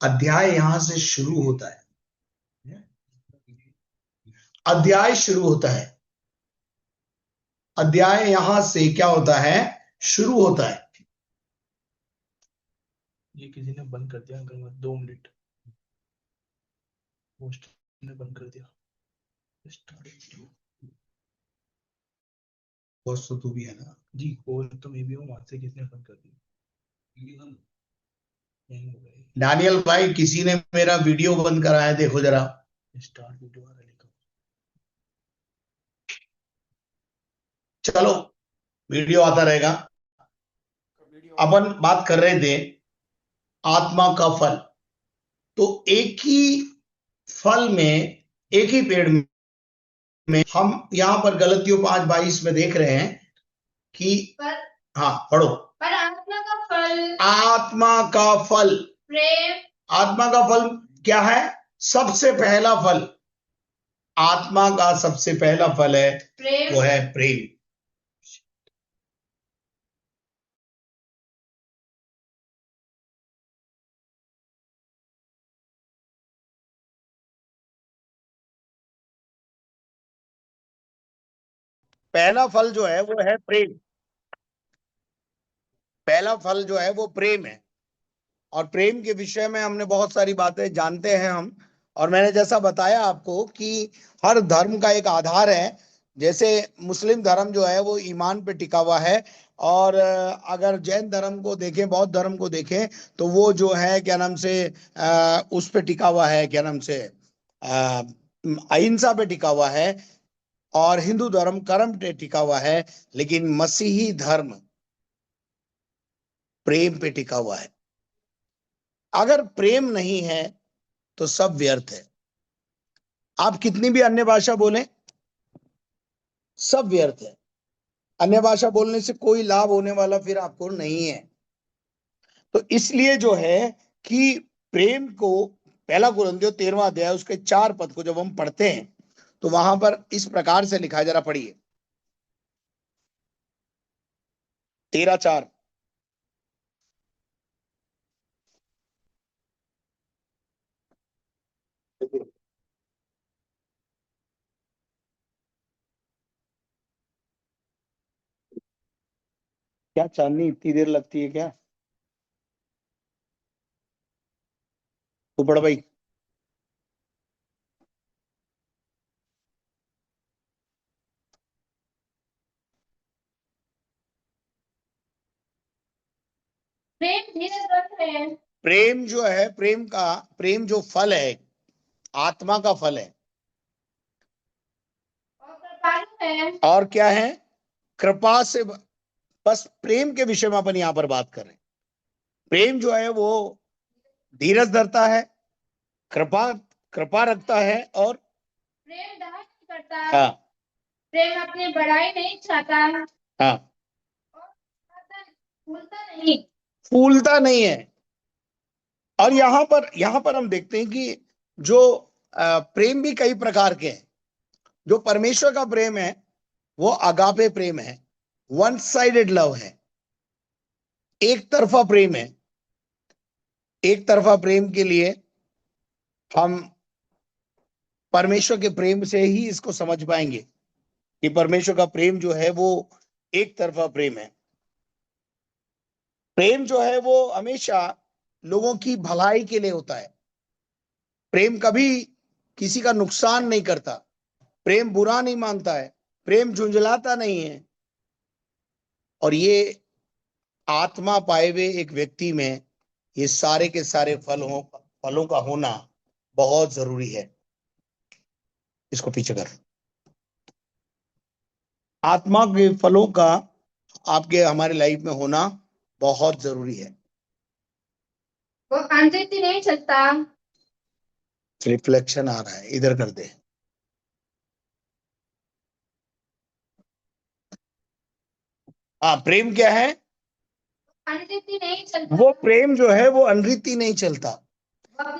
अध्याय यहां से शुरू होता है, अध्याय शुरू होता है, अध्याय यहां से क्या होता है, शुरू होता है। ये किसी ने बंद कर दिया अंकल, 2 मिनट पोस्ट ने बंद कर दिया। बॉस तो तू भी है ना जी, कॉल तो मैं भी हूँ, वहां से किसने बंद कर दिया। यहीं हो गए। डैनियल भाई, किसी ने मेरा वीडियो बंद कराया है, देखो जरा। स्टार्ट वीडियो आ रहा लिखा। चलो, वीडियो आता रहेगा। अपन बात कर रहे थे आत्मा का फल। तो एक ही फल में, एक ही पेड़ में हम यहां पर गलतियों 5:22 में देख रहे हैं कि हाँ पढ़ो। पर आत्मा का फल, आत्मा का फल, प्रेम, आत्मा का फल क्या है? सबसे पहला फल, आत्मा का सबसे पहला फल है, प्रेम, वो है प्रेम। पहला फल जो है वो है प्रेम, पहला फल जो है वो प्रेम है। और प्रेम के विषय में हमने बहुत सारी बातें जानते हैं हम, और मैंने जैसा बताया आपको कि हर धर्म का एक आधार है। जैसे मुस्लिम धर्म जो है वो ईमान पे टिका हुआ है, और अगर जैन धर्म को देखें, बौद्ध धर्म को देखें, तो वो जो है क्या नाम से उस पे टिका हुआ है, क्या नाम से अहिंसा पे टिका हुआ है, और हिंदू धर्म कर्म पे टिका हुआ है। लेकिन मसीही धर्म प्रेम पे टिका हुआ है। अगर प्रेम नहीं है तो सब व्यर्थ है। आप कितनी भी अन्य भाषा बोलें, सब व्यर्थ है। अन्य भाषा बोलने से कोई लाभ होने वाला फिर आपको नहीं है। तो इसलिए जो है कि प्रेम को, पहला कुरिन्थियों 13वां अध्याय उसके 4 पद को जब हम पढ़ते हैं तो वहां पर इस प्रकार से लिखा है, जरा पढ़िए 13:4। क्या चांदनी इतनी देर लगती है क्या? तो पढ़ भाई। प्रेम धीरज रखते हैं, प्रेम जो है, प्रेम जो फल है, आत्मा का फल है, और कृपालु है, और क्या है? कृपा से। बस प्रेम के विषय में अपन यहां पर बात कर रहे हैं। प्रेम जो है वो धीरज धरता है, कृपा कृपा रखता है, और प्रेम दाह नहीं करता, हाँ प्रेम अपनी बड़ाई नहीं चाहता, हाँ, और भूलता नहीं। फूलता नहीं है। और यहां पर हम देखते हैं कि जो प्रेम भी कई प्रकार के हैं। जो परमेश्वर का प्रेम है वो अगापे प्रेम है, वन साइडेड लव है, एक तरफा प्रेम है। एक तरफा प्रेम के लिए हम परमेश्वर के प्रेम से ही इसको समझ पाएंगे कि परमेश्वर का प्रेम जो है वो एक तरफा प्रेम है। प्रेम जो है वो हमेशा लोगों की भलाई के लिए होता है। प्रेम कभी किसी का नुकसान नहीं करता, प्रेम बुरा नहीं मानता है, प्रेम झुंझलाता नहीं है। और ये आत्मा पाए हुए एक व्यक्ति में ये सारे के सारे फलों का होना बहुत जरूरी है। इसको पीछे कर। आत्मा के फलों का आपके हमारे लाइफ में होना बहुत जरूरी है। वो अंधेरी नहीं चलता, रिफ्लेक्शन आ रहा है, इधर कर दे। हाँ, प्रेम क्या है? अंधेरी नहीं चलता, वो प्रेम जो है वो अनरीति नहीं चलता।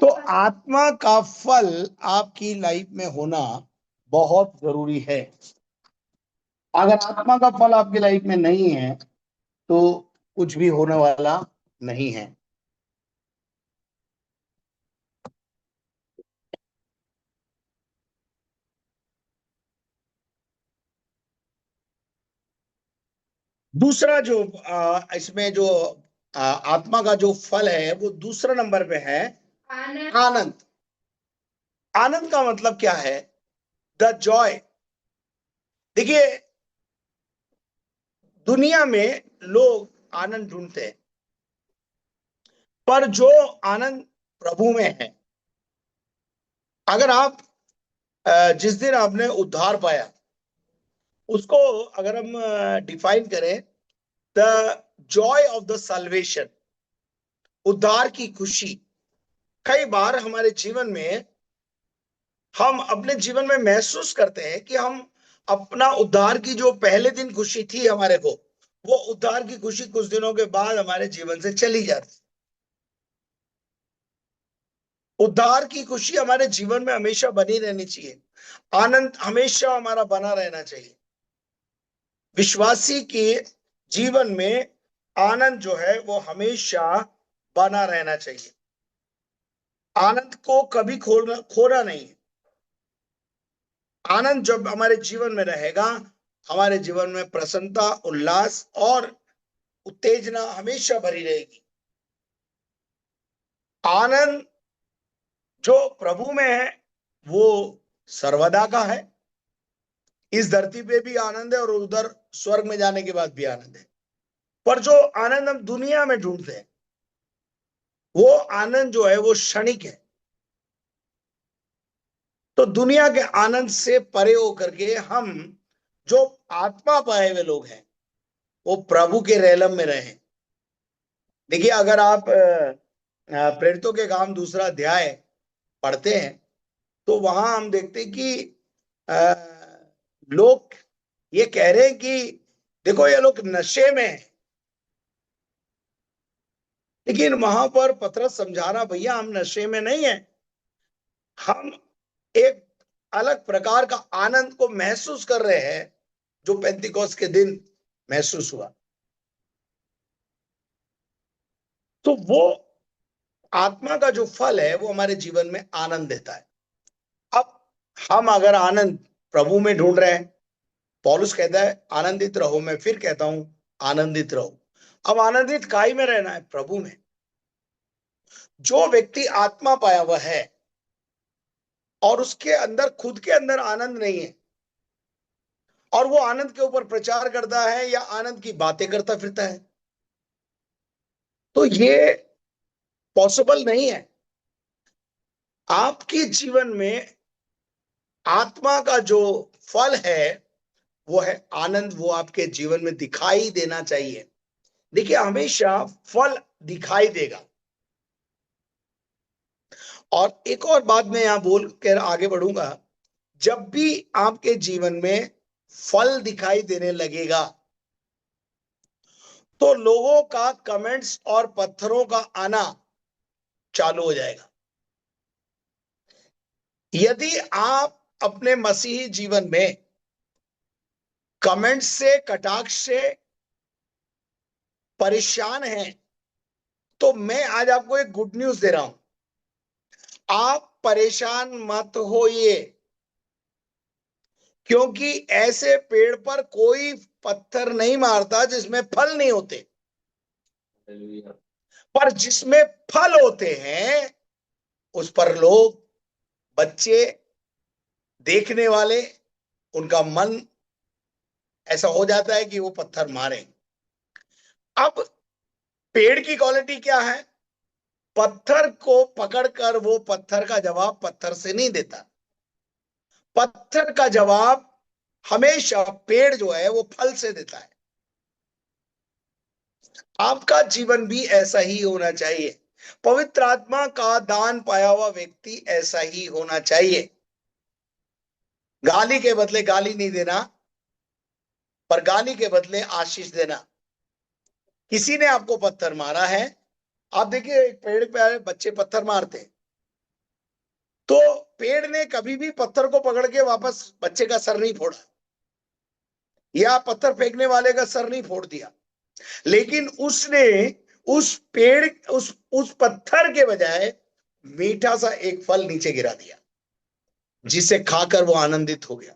तो आत्मा का फल आपकी लाइफ में होना बहुत जरूरी है। अगर आत्मा का फल आपकी लाइफ में नहीं है तो कुछ भी होने वाला नहीं है। दूसरा जो इसमें जो आत्मा का जो फल है वो दूसरा नंबर पे है आनंद। आनंद। आनंद का मतलब क्या है? The Joy. देखिए, दुनिया में लोग आनंद ढूंढते हैं, पर जो आनंद प्रभु में है, अगर आप जिस दिन आपने उद्धार पाया उसको अगर हम डिफाइन करें, the joy of the salvation, उद्धार की खुशी। कई बार हमारे जीवन में हम अपने जीवन में महसूस करते हैं कि हम अपना उद्धार की जो पहले दिन खुशी थी हमारे को, वो उद्धार की खुशी कुछ दिनों के बाद हमारे जीवन से चली जाती। उद्धार की खुशी हमारे जीवन में हमेशा बनी रहनी चाहिए। आनंद हमेशा हमारा बना रहना चाहिए। विश्वासी के जीवन में आनंद जो है वो हमेशा बना रहना चाहिए। आनंद को कभी खोना नहीं है। आनंद जब हमारे जीवन में रहेगा, हमारे जीवन में प्रसन्नता, उल्लास और उत्तेजना हमेशा भरी रहेगी। आनंद जो प्रभु में है वो सर्वदा का है। इस धरती पे भी आनंद है और उधर स्वर्ग में जाने के बाद भी आनंद है। पर जो आनंद हम दुनिया में ढूंढते हैं वो आनंद जो है वो क्षणिक है। तो दुनिया के आनंद से परे होकर के हम जो आत्मा पाए हुए लोग हैं वो प्रभु के रेलम में रहे। देखिए, अगर आप प्रेरितों के काम दूसरा अध्याय पढ़ते हैं तो वहां हम देखते हैं कि लोग ये कह रहे हैं कि देखो ये लोग नशे में हैं। लेकिन वहां पर पतरस समझा रहा, भैया हम नशे में नहीं है, हम एक अलग प्रकार का आनंद को महसूस कर रहे हैं जो पेंतिकोस्त के दिन महसूस हुआ। तो वो आत्मा का जो फल है वो हमारे जीवन में आनंद देता है। अब हम अगर आनंद प्रभु में ढूंढ रहे हैं, पौलुस कहता है आनंदित रहो, मैं फिर कहता हूं आनंदित रहो। अब आनंदित काई में रहना है? प्रभु में। जो व्यक्ति आत्मा पाया हुआ है और उसके अंदर खुद के अंदर आनंद नहीं है और वो आनंद के ऊपर प्रचार करता है या आनंद की बातें करता फिरता है, तो ये पॉसिबल नहीं है। आपके जीवन में आत्मा का जो फल है वो है आनंद। वो आपके जीवन में दिखाई देना चाहिए। देखिए, हमेशा फल दिखाई देगा। और एक और बात मैं यहां बोल कर आगे बढ़ूंगा, जब भी आपके जीवन में फल दिखाई देने लगेगा तो लोगों का कमेंट्स और पत्थरों का आना चालू हो जाएगा। यदि आप अपने मसीही जीवन में कमेंट्स से, कटाक्ष से परेशान हैं तो मैं आज आपको एक गुड न्यूज दे रहा हूं, आप परेशान मत होइए, क्योंकि ऐसे पेड़ पर कोई पत्थर नहीं मारता जिसमें फल नहीं होते, पर जिसमें फल होते हैं उस पर लोग, बच्चे, देखने वाले, उनका मन ऐसा हो जाता है कि वो पत्थर मारे। अब पेड़ की क्वालिटी क्या है? पत्थर को पकड़कर वो पत्थर का जवाब पत्थर से नहीं देता। पत्थर का जवाब हमेशा पेड़ जो है वो फल से देता है। आपका जीवन भी ऐसा ही होना चाहिए। पवित्र आत्मा का दान पाया हुआ व्यक्ति ऐसा ही होना चाहिए। गाली के बदले गाली नहीं देना, पर गाली के बदले आशीष देना। किसी ने आपको पत्थर मारा है, आप देखिए एक पेड़ पे आए बच्चे पत्थर मारते हैं, तो पेड़ ने कभी भी पत्थर को पकड़ के वापस बच्चे का सर नहीं फोड़ा, या पत्थर फेंकने वाले का सर नहीं फोड़ दिया, लेकिन उसने उस पेड़ उस पत्थर के बजाय मीठा सा एक फल नीचे गिरा दिया, जिसे खाकर वो आनंदित हो गया।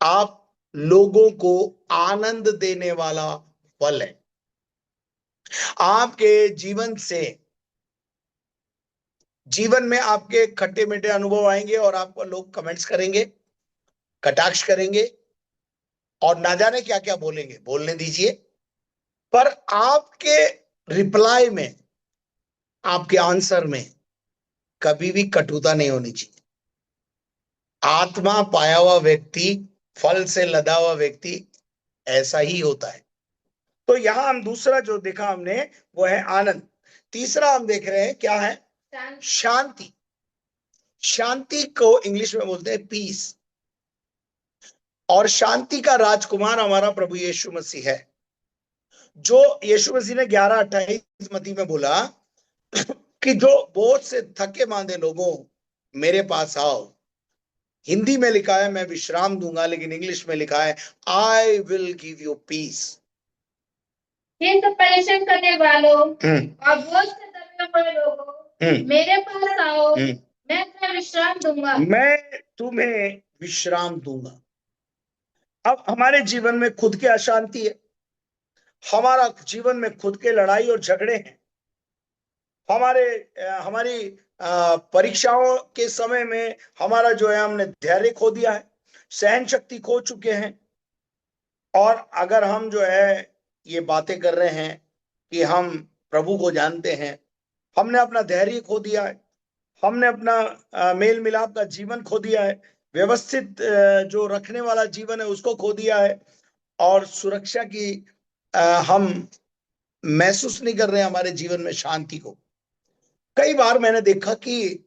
आप लोगों को आनंद देने वाला फल है। आपके जीवन में आपके खट्टे मीठे अनुभव आएंगे और आपको लोग कमेंट्स करेंगे, कटाक्ष करेंगे और ना जाने क्या क्या बोलेंगे, बोलने दीजिए। पर आपके रिप्लाई में, आपके आंसर में कभी भी कटुता नहीं होनी चाहिए। आत्मा पाया हुआ व्यक्ति, फल से लदा हुआ व्यक्ति ऐसा ही होता है। तो यहां हम दूसरा जो देखा हमने वो है आनंद। तीसरा हम देख रहे हैं क्या है? शांति। शांति को इंग्लिश में बोलते हैं पीस। और शांति का राजकुमार हमारा प्रभु यीशु मसीह है। जो यीशु मसीह ने 11:28 मत्ती में बोला कि जो बोझ से थके मांदे लोगों मेरे पास आओ। हिंदी में लिखा है मैं विश्राम दूंगा, लेकिन इंग्लिश में लिखा है I will give you peace. ये तो परेशान करने वालों और बोझ से दबे हुए लोगों मेरे पास आओ, मैं तुम्हें विश्राम दूंगा। मैं तुम्हें विश्राम दूंगा। अब हमारे जीवन में खुद की अशांति है, हमारा जीवन में खुद के लड़ाई और झगड़े हैं, हमारी परीक्षाओं के समय में हमारा जो है हमने धैर्य खो दिया है, सहन शक्ति खो चुके हैं। और अगर हम जो है ये बातें कर रहे हैं कि हम प्रभु को जानते हैं, हमने अपना धैर्य खो दिया है, हमने अपना मेल मिलाप का जीवन खो दिया है, व्यवस्थित जो रखने वाला जीवन है उसको खो दिया है, और सुरक्षा की हम महसूस नहीं कर रहे हैं हमारे जीवन में शांति को। कई बार मैंने देखा कि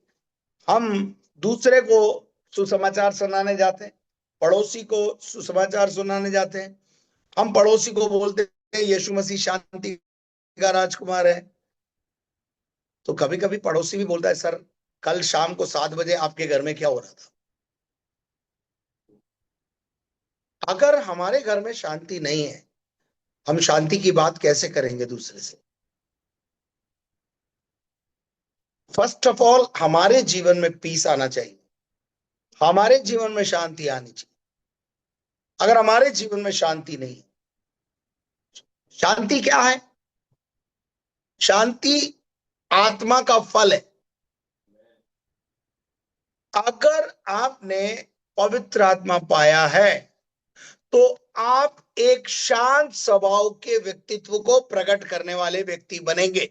हम दूसरे को सुसमाचार सुनाने जाते हैं, पड़ोसी को सुसमाचार सुनाने जाते हैं, हम पड़ोसी को बोलते हैं यीशु मसीह शांति का राजकुमार है। तो कभी कभी पड़ोसी भी बोलता है सर कल शाम को 7 बजे आपके घर में क्या हो रहा था। अगर हमारे घर में शांति नहीं है, हम शांति की बात कैसे करेंगे दूसरे से? फर्स्ट ऑफ ऑल हमारे जीवन में पीस आना चाहिए, हमारे जीवन में शांति आनी चाहिए। अगर हमारे जीवन में शांति नहीं है, शांति क्या है? शांति आत्मा का फल है। अगर आपने पवित्र आत्मा पाया है तो आप एक शांत स्वभाव के व्यक्तित्व को प्रकट करने वाले व्यक्ति बनेंगे।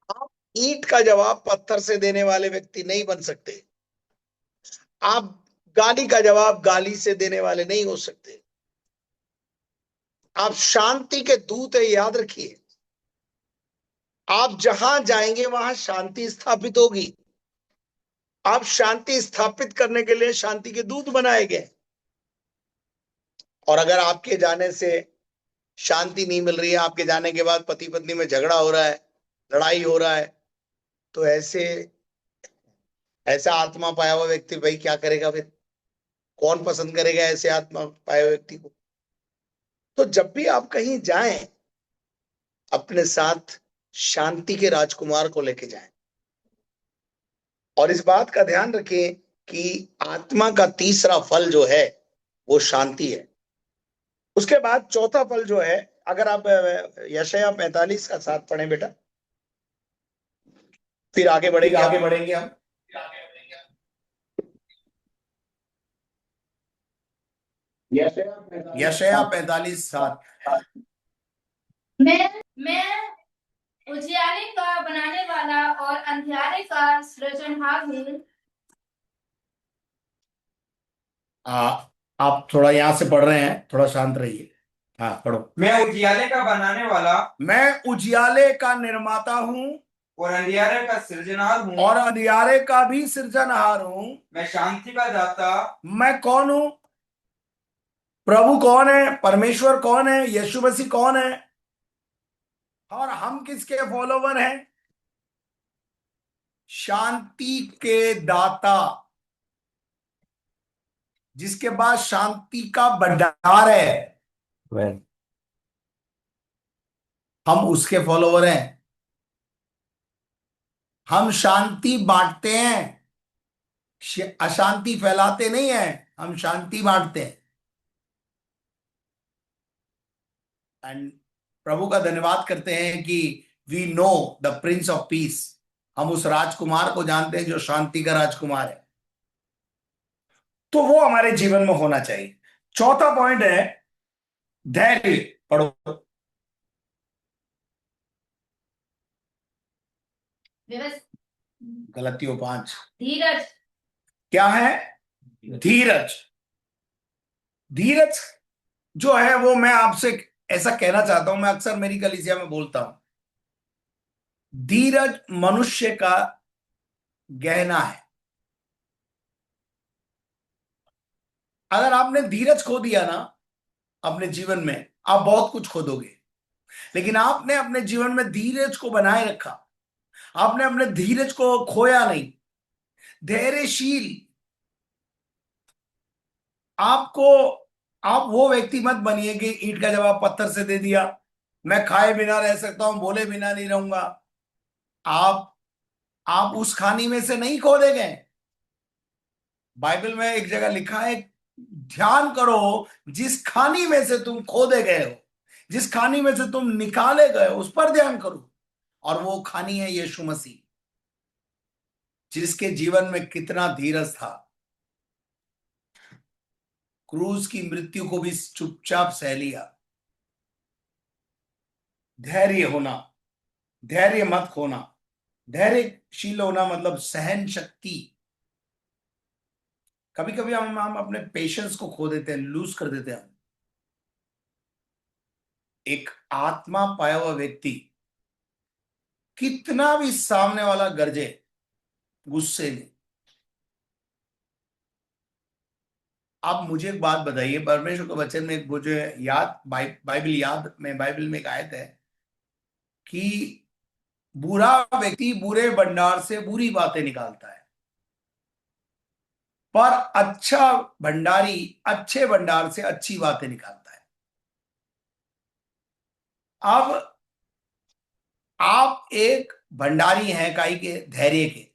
आप ईंट का जवाब पत्थर से देने वाले व्यक्ति नहीं बन सकते। आप गाली का जवाब गाली से देने वाले नहीं हो सकते। आप शांति के दूत है, याद रखिए। आप जहां जाएंगे वहां शांति स्थापित होगी। आप शांति स्थापित करने के लिए शांति के दूत बनाए गए। और अगर आपके जाने से शांति नहीं मिल रही है, आपके जाने के बाद पति पत्नी में झगड़ा हो रहा है, लड़ाई हो रहा है, तो ऐसा आत्मा पाया हुआ व्यक्ति भाई क्या करेगा? फिर कौन पसंद करेगा ऐसे आत्मा पाए हुए व्यक्ति को? तो जब भी आप कहीं जाएं, अपने साथ शांति के राजकुमार को लेके जाएं। और इस बात का ध्यान रखें कि आत्मा का तीसरा फल जो है वो शांति है। उसके बाद चौथा फल जो है, अगर आप यशायाह 45 का 7 पढ़ें बेटा, फिर आगे बढ़ेंगे हम। यशायाह 45:7। मैं उजियाले का बनाने वाला और अंधियारे का सृजनहार हूँ। आप थोड़ा यहां से पढ़ रहे हैं, थोड़ा शांत रहिए। हाँ पढ़ो। मैं उजियाले का बनाने वाला, मैं उजियाले का निर्माता हूँ और अंधियारे का सृजनहार हूँ, और अंधियारे का भी सृजनहार हूँ। मैं शांति का दाता। मैं कौन हूं? प्रभु कौन है? परमेश्वर कौन है? यीशु मसीह कौन है? और हम किसके फॉलोवर हैं? शांति के दाता, जिसके पास शांति का भंडार है, हम उसके फॉलोवर हैं। हम शांति बांटते हैं, अशांति फैलाते नहीं हैं, हम शांति बांटते हैं। एंड प्रभु का धन्यवाद करते हैं कि we know the prince of peace, हम उस राजकुमार को जानते हैं जो शांति का राजकुमार है। तो वो हमारे जीवन में होना चाहिए। चौथा पॉइंट है धैर्य। पढ़ो। गलतियों 5। धीरज। क्या है? धीरज। धीरज जो है वो मैं आपसे ऐसा कहना चाहता हूं, मैं अक्सर मेरी कलीसिया में बोलता हूं, धीरज मनुष्य का गहना है। अगर आपने धीरज खो दिया ना अपने जीवन में, आप बहुत कुछ खो दोगे। लेकिन आपने अपने जीवन में धीरज को बनाए रखा, आपने अपने धीरज को खोया नहीं। धैर्यशील आपको, आप वो व्यक्ति मत बनिए कि ईंट का जवाब पत्थर से दे दिया, मैं खाए बिना रह सकता हूं, बोले बिना नहीं रहूंगा। आप उस खानी में से नहीं खोदे गए। बाइबल में एक जगह लिखा है, ध्यान करो जिस खानी में से तुम खोदे गए हो, जिस खानी में से तुम निकाले गए हो, उस पर ध्यान करो। और वो खानी है यीशु मसीह, जिसके जीवन में कितना धीरज था, क्रूस की मृत्यु को भी चुपचाप सह लिया। धैर्य होना, धैर्य मत खोना। धैर्यशील होना मतलब सहन शक्ति। कभी कभी हम अपने पेशेंस को खो देते हैं, लूज कर देते हैं। एक आत्मा पाया हुआ व्यक्ति कितना भी सामने वाला गरजे, गुस्से में। आप मुझे एक बात बताइए, परमेश्वर के वचन में एक मुझे याद, बाइबल याद में, बाइबल में एक आयत है कि बुरा व्यक्ति बुरे भंडार से बुरी बातें निकालता है, पर अच्छा भंडारी अच्छे भंडार से अच्छी बातें निकालता है। अब आप एक भंडारी हैं काई के, धैर्य के,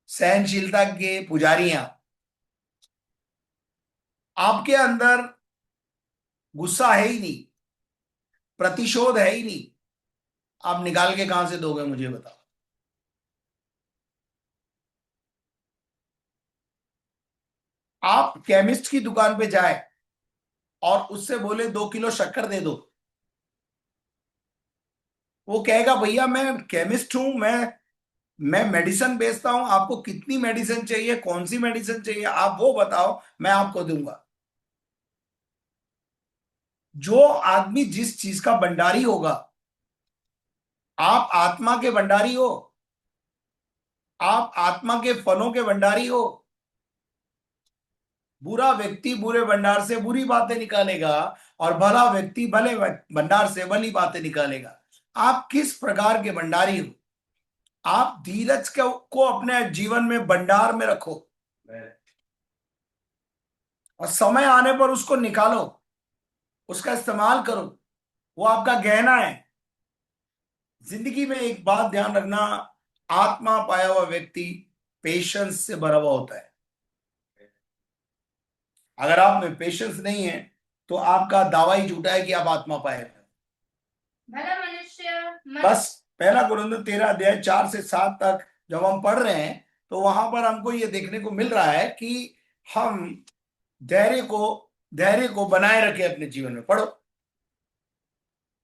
सहनशीलता के पुजारी हैं। आपके अंदर गुस्सा है ही नहीं, प्रतिशोध है ही नहीं, आप निकाल के कहां से दोगे मुझे बताओ। आप केमिस्ट की दुकान पे जाए और उससे बोले 2 किलो शक्कर दे दो, वो कहेगा भैया मैं केमिस्ट हूं, मैं मेडिसिन बेचता हूं, आपको कितनी मेडिसिन चाहिए, कौन सी मेडिसिन चाहिए, आप वो बताओ, मैं आपको दूंगा। जो आदमी जिस चीज का भंडारी होगा, आप आत्मा के भंडारी हो, आप आत्मा के फलों के भंडारी हो। बुरा व्यक्ति बुरे भंडार से बुरी बातें निकालेगा और भला व्यक्ति भले भंडार से भली बातें निकालेगा। आप किस प्रकार के भंडारी हो? आप धीरज को अपने जीवन में भंडार में रखो और समय आने पर उसको निकालो, उसका इस्तेमाल करो, वो आपका गहना है। जिंदगी में एक बात ध्यान रखना, आत्मा पाया हुआ व्यक्ति पेशेंस से भरा हुआ होता है। अगर आप में पेशेंस नहीं है तो आपका दावा ही झूठा है कि आप आत्मा पाए हैं। भला मनुष्य बस पहला कुरिन्थियों 13 अध्याय 4 से 7 तक जब हम पढ़ रहे हैं तो वहां पर हमको ये देखने को मिल रहा है कि हम धैर्य को बनाए रखे अपने जीवन में। पढ़ो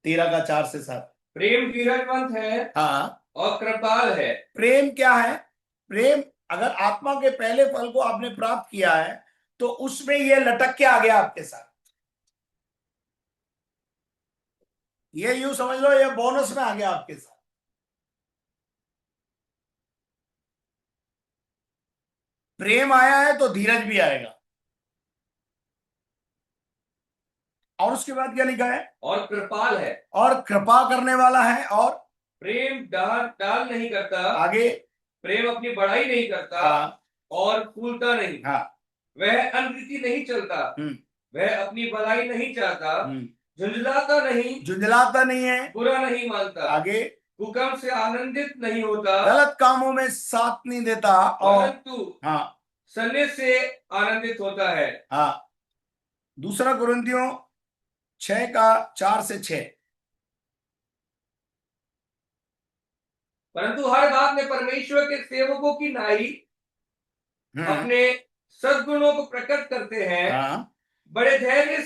13 का 4 से 7। प्रेम धीरजवंत है, हाँ, और कृपाल है। प्रेम क्या है? प्रेम, अगर आत्मा के पहले फल को आपने प्राप्त किया है तो उसमें ये लटक के आ गया आपके साथ। ये यूं समझ लो, ये बोनस में आ गया आपके साथ। प्रेम आया है तो धीरज भी आएगा। और उसके बाद क्या लिखा है? और कृपाल है, और कृपा करने वाला है, और प्रेम डाल नहीं करता, आगे प्रेम अपनी बड़ाई नहीं करता, हाँ, और फूलता नहीं, हाँ, वह अनरीति नहीं चलता, वह अपनी भलाई नहीं चाहता, झुंझलाता नहीं है, बुरा नहीं मानता, आगे कुकर्म से आनंदित नहीं होता, गलत कामों में साथ नहीं देता, और परंतु हाँ, सन्ने से आनंदित होता है। हाँ, दूसरा कुरिन्थियों 6:4-6। परंतु हर बात में परमेश्वर के सेवकों की नाई अपने सद्गुणों को प्रकट करते हैं, हाँ, बड़े धैर्य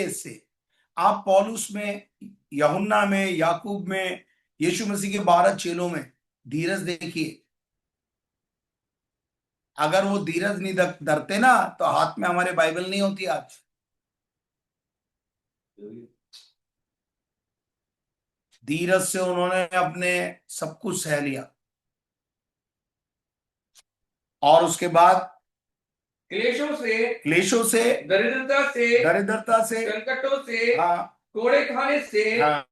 से। आप पौलुस में, यूहन्ना में, याकूब में, यीशु मसीह के 12 चेलों में धीरज देखिए। अगर वो धीरज नहीं धरते ना, तो हाथ में हमारे बाइबल नहीं होती आज। धीरज से उन्होंने अपने सब कुछ सह लिया, और उसके बाद क्लेशों से, दरिद्रता से, संकटों से, हाँ, कोड़े खाने से, हाँ,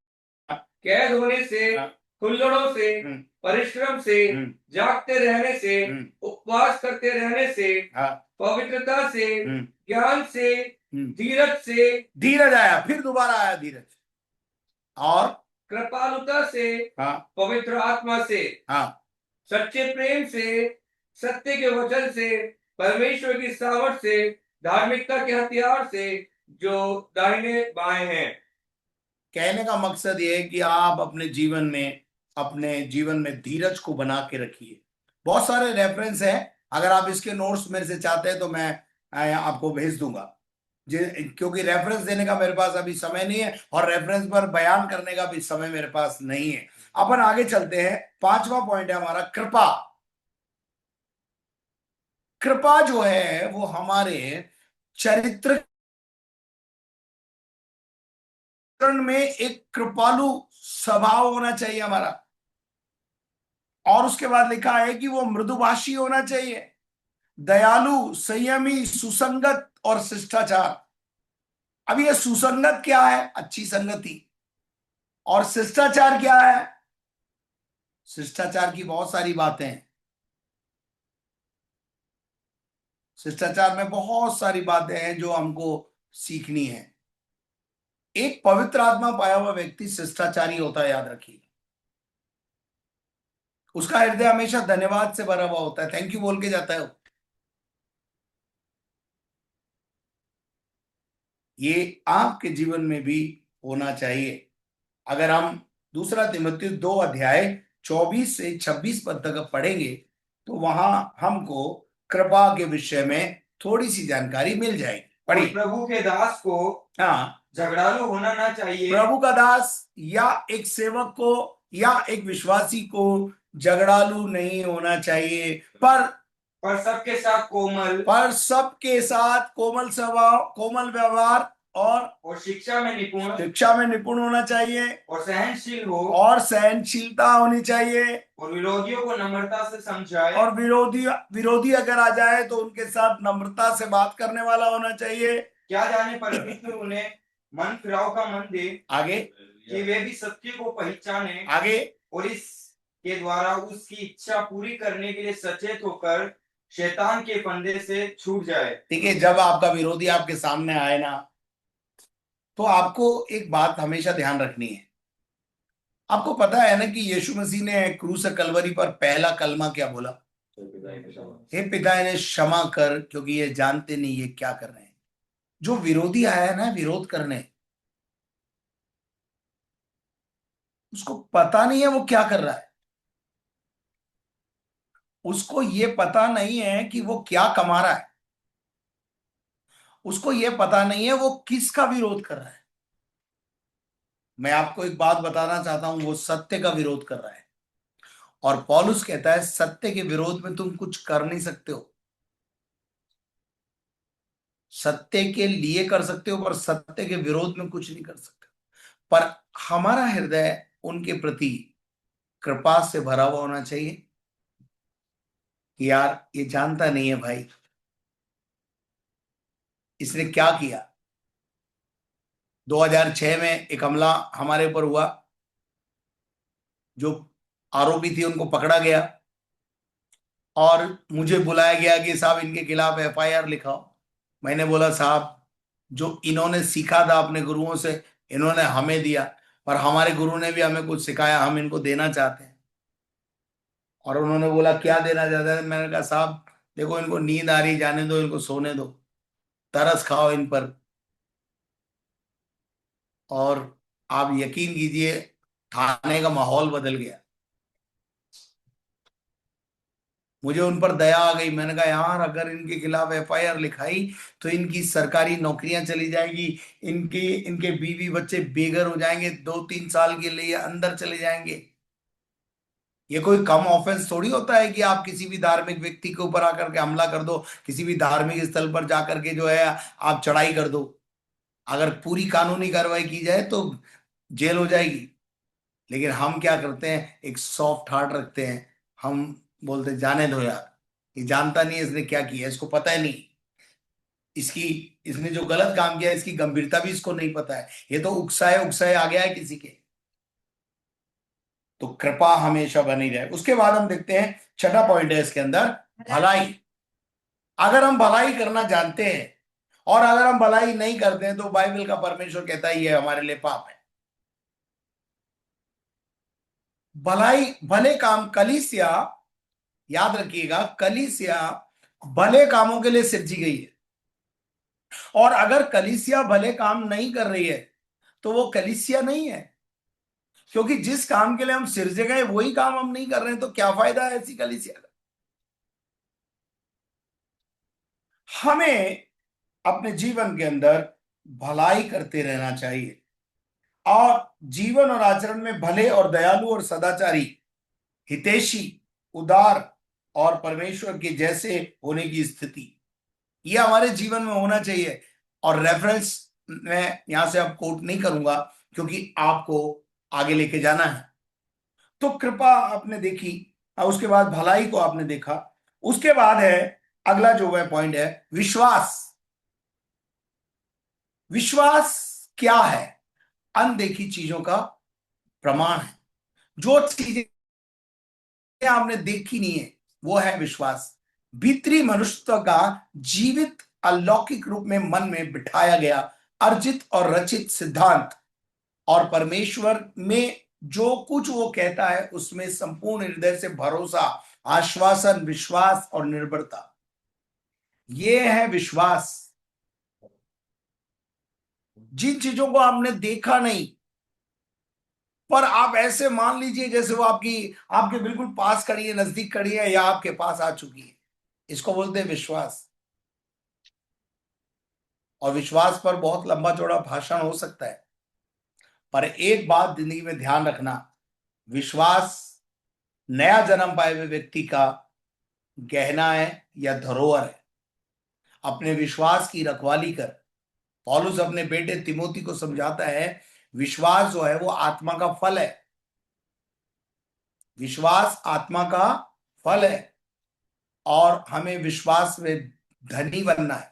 कैद होने से, हाँ, हुल्लड़ों से, परिश्रम से, जागते रहने से, उपवास करते रहने से, हाँ, पवित्रता से, ज्ञान से, धीरज से, धीरज आया, फिर दोबारा आया धीरज, और कृपालुता से, हाँ, पवित्र आत्मा से, हाँ, सच्चे प्रेम से, सत्य के वचन से, परमेश्वर की सामर्थ से, धार्मिकता के हथियार से, जो दाहिने बाएं हैं। कहने का मकसद ये है कि आप अपने जीवन में धीरज को बना के रखिए। बहुत सारे रेफरेंस हैं, अगर आप इसके नोट्स मेरे से चाहते हैं तो मैं आपको भेज दूंगा, क्योंकि रेफरेंस देने का मेरे पास अभी समय नहीं है, और रेफरेंस पर बयान करने का भी समय मेरे पास नहीं है। अपन आगे चलते हैं। 5वां पॉइंट है हमारा कृपा। कृपा जो है वो हमारे चरित्र में एक कृपालु स्वभाव होना चाहिए हमारा, और उसके बाद लिखा है कि वो मृदुभाषी होना चाहिए, दयालु, संयमी, सुसंगत और शिष्टाचार। अब ये सुसंगत क्या है? अच्छी संगति। और शिष्टाचार क्या है? शिष्टाचार की बहुत सारी बातें हैं। शिष्टाचार में बहुत सारी बातें हैं जो हमको सीखनी है। एक पवित्र आत्मा पाया हुआ व्यक्ति शिष्टाचारी होता है, याद रखिए। उसका हृदय हमेशा धन्यवाद से भरा हुआ होता है, थैंक यू बोल के जाता है। ये आपके जीवन में भी होना चाहिए। अगर हम दूसरा तीमुथियुस 2:24-26 तक पढ़ेंगे तो वहां हमको कृपा के विषय में थोड़ी सी जानकारी मिल जाएगी। पढ़िए। प्रभु के दास को हाँ, झगड़ालू होना ना चाहिए। प्रभु का दास या एक सेवक को या एक विश्वासी को झगड़ालू नहीं होना चाहिए, पर सबके साथ कोमल स्वभाव, कोमल व्यवहार और शिक्षा में निपुण होना चाहिए, और सहनशील हो, और सहनशीलता होनी चाहिए, और विरोधियों को नम्रता से समझाए, और विरोधी अगर आ जाए तो उनके साथ नम्रता से बात करने वाला होना चाहिए। क्या जाने परमेश्वर उन्हें मन फिराव का मन दे, आगे कि वे भी सत्य को पहचाने, आगे और इसके द्वारा उसकी इच्छा पूरी करने के लिए सचेत होकर शैतान के फंदे से छूट जाए। ठीक है, जब आपका विरोधी आपके सामने आए ना, तो आपको एक बात हमेशा ध्यान रखनी है। आपको पता है ना कि यीशु मसीह ने क्रूस कलवरी पर पहला कलमा क्या बोला? हे पिता इन्हें क्षमा कर, क्योंकि ये जानते नहीं ये क्या कर रहे हैं। जो विरोधी आया है ना विरोध करने, उसको पता नहीं है वो क्या कर रहा है। उसको ये पता नहीं है कि वो क्या कमा रहा है। उसको ये पता नहीं है वो किसका विरोध कर रहा है। मैं आपको एक बात बताना चाहता हूं, वो सत्य का विरोध कर रहा है। और पौलुस कहता है सत्य के विरोध में तुम कुछ कर नहीं सकते हो। सत्य के लिए कर सकते हो, पर सत्य के विरोध में कुछ नहीं कर सकते। पर हमारा हृदय उनके प्रति कृपा से भरा हुआ होना चाहिए कि यार ये जानता नहीं है भाई इसने क्या किया। 2006 में एक हमला हमारे ऊपर हुआ जो आरोपी थी उनको पकड़ा गया और मुझे बुलाया गया कि साहब इनके खिलाफ एफआईआर लिखाओ। मैंने बोला साहब जो इन्होंने सीखा था अपने गुरुओं से इन्होंने हमें दिया, पर हमारे गुरु ने भी हमें कुछ सिखाया, हम इनको देना चाहते हैं। और उन्होंने बोला क्या देना चाहते हैं? मैंने कहा साहब देखो इनको नींद आ रही, जाने दो, इनको सोने दो, तरस खाओ इन पर। और आप यकीन कीजिए थाने का माहौल बदल गया, मुझे उन पर दया आ गई। मैंने कहा यार अगर इनके खिलाफ एफआईआर लिखाई तो इनकी सरकारी नौकरियां चली जाएगी, इनके इनके बीवी बच्चे बेघर हो जाएंगे, 2-3 साल के लिए अंदर चले जाएंगे। ये कोई कम ऑफेंस थोड़ी होता है कि आप किसी भी धार्मिक व्यक्ति के ऊपर आकर के हमला कर दो, किसी भी धार्मिक स्थल पर जाकर के जो है आप चढ़ाई कर दो। अगर पूरी कानूनी कार्रवाई की जाए तो जेल हो जाएगी। लेकिन हम क्या करते हैं, एक सॉफ्ट हार्ट रखते हैं, हम बोलते हैं, जाने दो यार, ये जानता नहीं है इसने क्या किया, इसको पता है नहीं, इसकी इसने जो गलत काम किया इसकी गंभीरता भी इसको नहीं पता है, ये तो उकसाए उकसाए आ गया है किसी के। तो कृपा हमेशा बनी रहे। उसके बाद हम देखते हैं छठा पॉइंट है इसके अंदर, भलाई। अगर हम भलाई करना जानते हैं और अगर हम भलाई नहीं करते हैं तो बाइबल का परमेश्वर कहता ही है हमारे लिए पाप है। भलाई भले काम, कलीसिया याद रखिएगा, कलीसिया भले कामों के लिए सिरजी गई है। और अगर कलीसिया भले काम नहीं कर रही है तो वो कलीसिया नहीं है, क्योंकि जिस काम के लिए हम सिरजे गए वही काम हम नहीं कर रहे हैं तो क्या फायदा है ऐसी कलीसिया का। हमें अपने जीवन के अंदर भलाई करते रहना चाहिए और जीवन और आचरण में भले और दयालु और सदाचारी, हितैषी, उदार और परमेश्वर के जैसे होने की स्थिति यह हमारे जीवन में होना चाहिए। और रेफरेंस मैं यहां से अब कोट नहीं करूंगा क्योंकि आपको आगे लेके जाना है। तो कृपा आपने देखी और उसके बाद भलाई को आपने देखा। उसके बाद है अगला जो वह पॉइंट है, विश्वास। विश्वास क्या है? अनदेखी चीजों का प्रमाण है। जो चीजें आपने देखी नहीं है वो है विश्वास। भीतरी मनुष्यत्व का जीवित अलौकिक रूप में मन में बिठाया गया अर्जित और रचित सिद्धांत और परमेश्वर में जो कुछ वो कहता है उसमें संपूर्ण हृदय से भरोसा, आश्वासन, विश्वास और निर्भरता, ये है विश्वास। जिन चीजों को आपने देखा नहीं पर आप ऐसे मान लीजिए जैसे वो आपके बिल्कुल पास खड़ी है, नजदीक खड़ी है या आपके पास आ चुकी है, इसको बोलते हैं विश्वास। और विश्वास पर बहुत लंबा चौड़ा भाषण हो सकता है, पर एक बात जिंदगी में ध्यान रखना, विश्वास नया जन्म पाए हुए व्यक्ति का गहना है या धरोहर है। अपने विश्वास की रखवाली कर। पौलुस अपने बेटे तिमोथी को समझाता है विश्वास जो है वो आत्मा का फल है। विश्वास आत्मा का फल है और हमें विश्वास में धनी बनना है।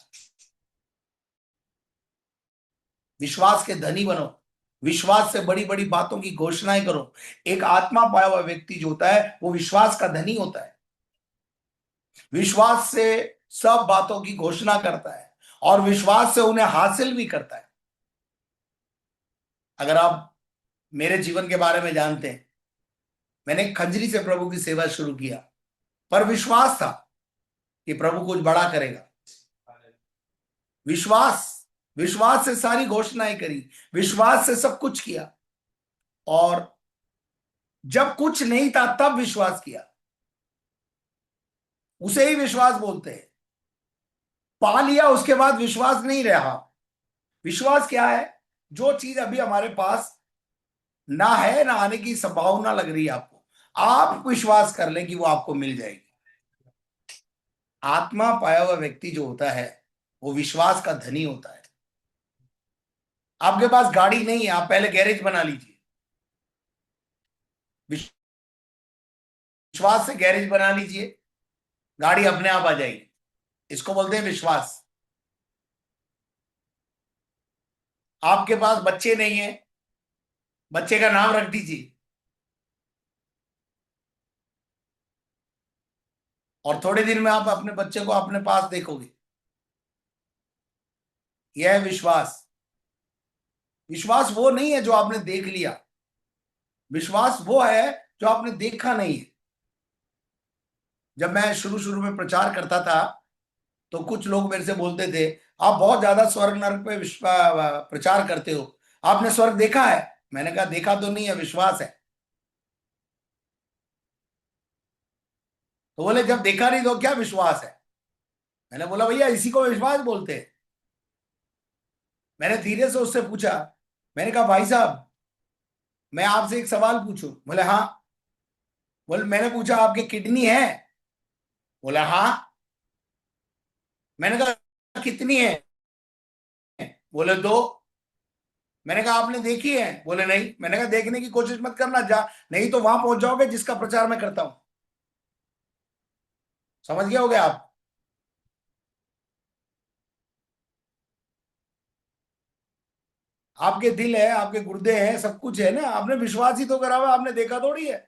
विश्वास के धनी बनो, विश्वास से बड़ी बड़ी बातों की घोषणाएं करो। एक आत्मा पाया हुआ व्यक्ति जो होता है वो विश्वास का धनी होता है, विश्वास से सब बातों की घोषणा करता है और विश्वास से उन्हें हासिल भी करता है। अगर आप मेरे जीवन के बारे में जानते हैं, मैंने खंजरी से प्रभु की सेवा शुरू किया पर विश्वास था कि प्रभु कुछ बड़ा करेगा। विश्वास से सारी घोषणाएं करी, विश्वास से सब कुछ किया और जब कुछ नहीं था तब विश्वास किया, उसे ही विश्वास बोलते हैं। पा लिया उसके बाद विश्वास नहीं रहा। विश्वास क्या है? जो चीज अभी हमारे पास ना है, ना आने की संभावना लग रही है आपको, आप विश्वास कर लें कि वो आपको मिल जाएगी। आत्मा पाया हुआ व्यक्ति जो होता है वो विश्वास का धनी होता है। आपके पास गाड़ी नहीं है, आप पहले गैरेज बना लीजिए, विश्वास से गैरेज बना लीजिए, गाड़ी अपने आप आ जाएगी। इसको बोलते हैं विश्वास। आपके पास बच्चे नहीं है, बच्चे का नाम रख दीजिए, और थोड़े दिन में आप अपने बच्चे को अपने पास देखोगे। यह है विश्वास। विश्वास वो नहीं है जो आपने देख लिया, विश्वास वो है जो आपने देखा नहीं है। जब मैं शुरू शुरू में प्रचार करता था तो कुछ लोग मेरे से बोलते थे, आप बहुत ज्यादा स्वर्ग नरक पे प्रचार करते हो, आपने स्वर्ग देखा है? मैंने कहा देखा तो नहीं है, विश्वास है। तो बोले जब देखा नहीं तो क्या विश्वास है? मैंने बोला भैया इसी को विश्वास बोलते हैं। मैंने धीरे से उससे पूछा, मैंने कहा भाई साहब मैं आपसे एक सवाल पूछूं? बोले हाँ। बोले मैंने पूछा आपकी किडनी है? बोला हाँ। मैंने कहा कितनी है? बोले दो। मैंने कहा आपने देखी है? बोले नहीं। मैंने कहा देखने की कोशिश मत करना, जा नहीं तो वहां पहुंच जाओगे जिसका प्रचार मैं करता हूं। समझ गए होगे आप? आपके दिल है, आपके गुर्दे हैं, सब कुछ है ना, आपने विश्वास ही तो करा हुआ, आपने देखा थोड़ी है।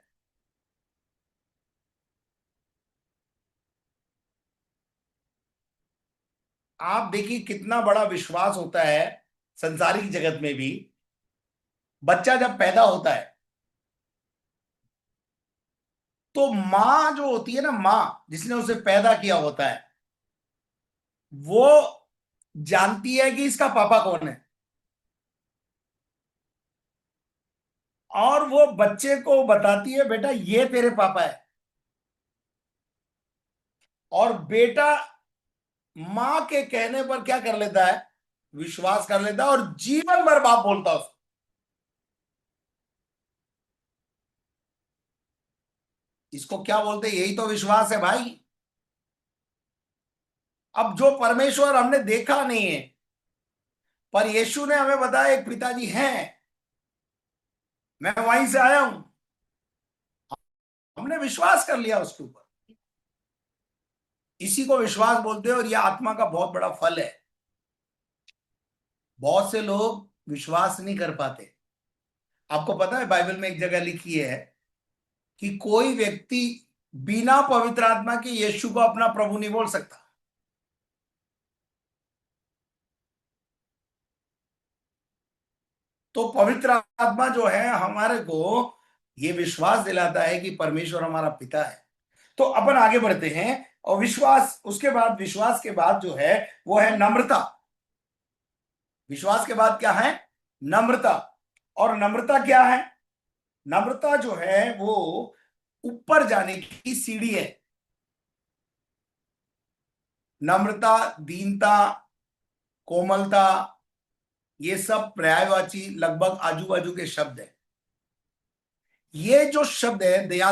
आप देखिए कितना बड़ा विश्वास होता है संसारिक जगत में भी। बच्चा जब पैदा होता है तो माँ जो होती है ना, माँ जिसने उसे पैदा किया होता है, वो जानती है कि इसका पापा कौन है, और वो बच्चे को बताती है बेटा ये तेरे पापा है। और बेटा माँ के कहने पर क्या कर लेता है? विश्वास कर लेता है, और जीवन भर बाप बोलता है उसको। इसको क्या बोलते हैं? यही तो विश्वास है भाई। अब जो परमेश्वर हमने देखा नहीं है, पर यीशु ने हमें बताया एक पिताजी हैं, मैं वहीं से आया हूं, हमने विश्वास कर लिया उसके ऊपर। इसी को विश्वास बोलते हैं, और यह आत्मा का बहुत बड़ा फल है। बहुत से लोग विश्वास नहीं कर पाते। आपको पता है बाइबल में एक जगह लिखी है कि कोई व्यक्ति बिना पवित्र आत्मा के यीशु को अपना प्रभु नहीं बोल सकता। तो पवित्र आत्मा जो है हमारे को ये विश्वास दिलाता है कि परमेश्वर हमारा पिता है। तो अपन आगे बढ़ते हैं, और विश्वास, उसके बाद विश्वास के बाद जो है वो है नम्रता। विश्वास के बाद क्या है? नम्रता। और नम्रता क्या है? नम्रता जो है वो ऊपर जाने की सीढ़ी है। नम्रता, दीनता, कोमलता, ये सब पर्यायवाची लगभग आजू बाजू के शब्द है। ये जो शब्द है दया,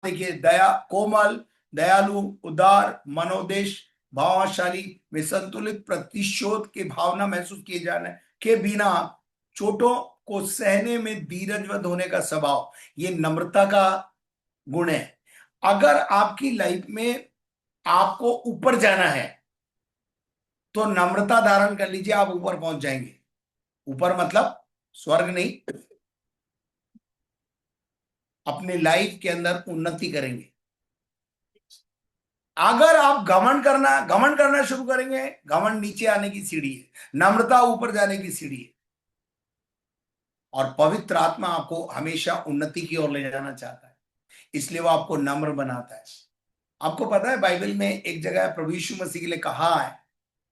देखिए दया, कोमल, दयालु, उदार, मनोदेश, भावशाली में संतुलित, प्रतिशोध की भावना महसूस किए जाने के बिना चोटों को सहने में धीरजवद होने का स्वभाव, ये नम्रता का गुण है। अगर आपकी लाइफ में आपको ऊपर जाना है तो नम्रता धारण कर लीजिए, आप ऊपर पहुंच जाएंगे। ऊपर मतलब स्वर्ग नहीं, अपने लाइफ के अंदर उन्नति करेंगे। अगर आप घमंड करना शुरू करेंगे, घमंड नीचे आने की सीढ़ी है, नम्रता ऊपर जाने की सीढ़ी है। और पवित्र आत्मा आपको हमेशा उन्नति की ओर ले जाना चाहता है, इसलिए वो आपको नम्र बनाता है। आपको पता है बाइबल में एक जगह प्रभु यीशु मसीह के लिए कहा है,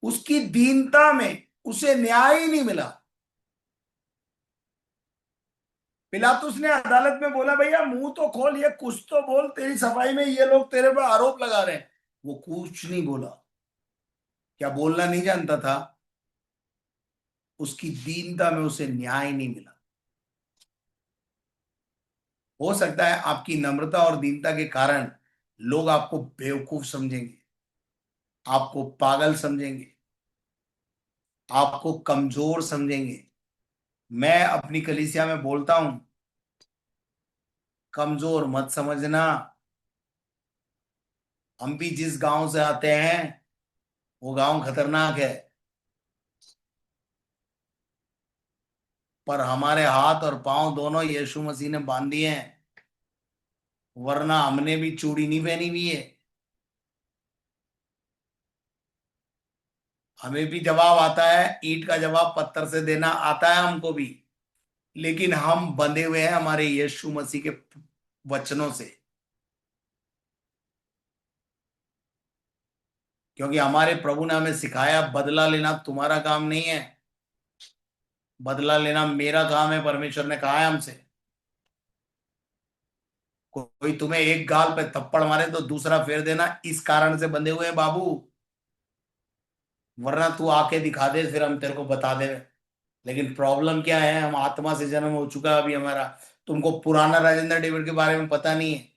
उसकी दीनता में उसे न्याय ही नहीं मिला। पिलातुस ने अदालत में बोला भैया मुंह तो खोल, ये कुछ तो बोल, तेरी सफाई में ये लोग तेरे पर आरोप लगा रहे हैं। वो कुछ नहीं बोला। क्या बोलना नहीं जानता था? उसकी दीनता में उसे न्याय नहीं मिला। हो सकता है आपकी नम्रता और दीनता के कारण लोग आपको बेवकूफ समझेंगे, आपको पागल समझेंगे, आपको कमजोर समझेंगे। मैं अपनी कलीसिया में बोलता हूं, कमजोर मत समझना। हम भी जिस गांव से आते हैं वो गांव खतरनाक है, पर हमारे हाथ और पांव दोनों यीशु मसीह ने बांध दिए हैं, वरना हमने भी चूड़ी नहीं पहनी हुई है। हमें भी जवाब आता है, ईंट का जवाब पत्थर से देना आता है हमको भी, लेकिन हम बंधे हुए हैं हमारे यीशु मसीह के वचनों से, क्योंकि हमारे प्रभु ने हमें सिखाया बदला लेना तुम्हारा काम नहीं है, बदला लेना मेरा काम है। परमेश्वर ने कहा है हमसे, कोई तुम्हें एक गाल पे थप्पड़ मारे तो दूसरा फेर देना, इस कारण से बंधे हुए हैं बाबू, वरना तू आके दिखा दे फिर हम तेरे को बता दे। लेकिन प्रॉब्लम क्या है, हम आत्मा से जन्म हो चुका है अभी हमारा। तुमको पुराना राजेंद्र डेविड के बारे में पता नहीं है।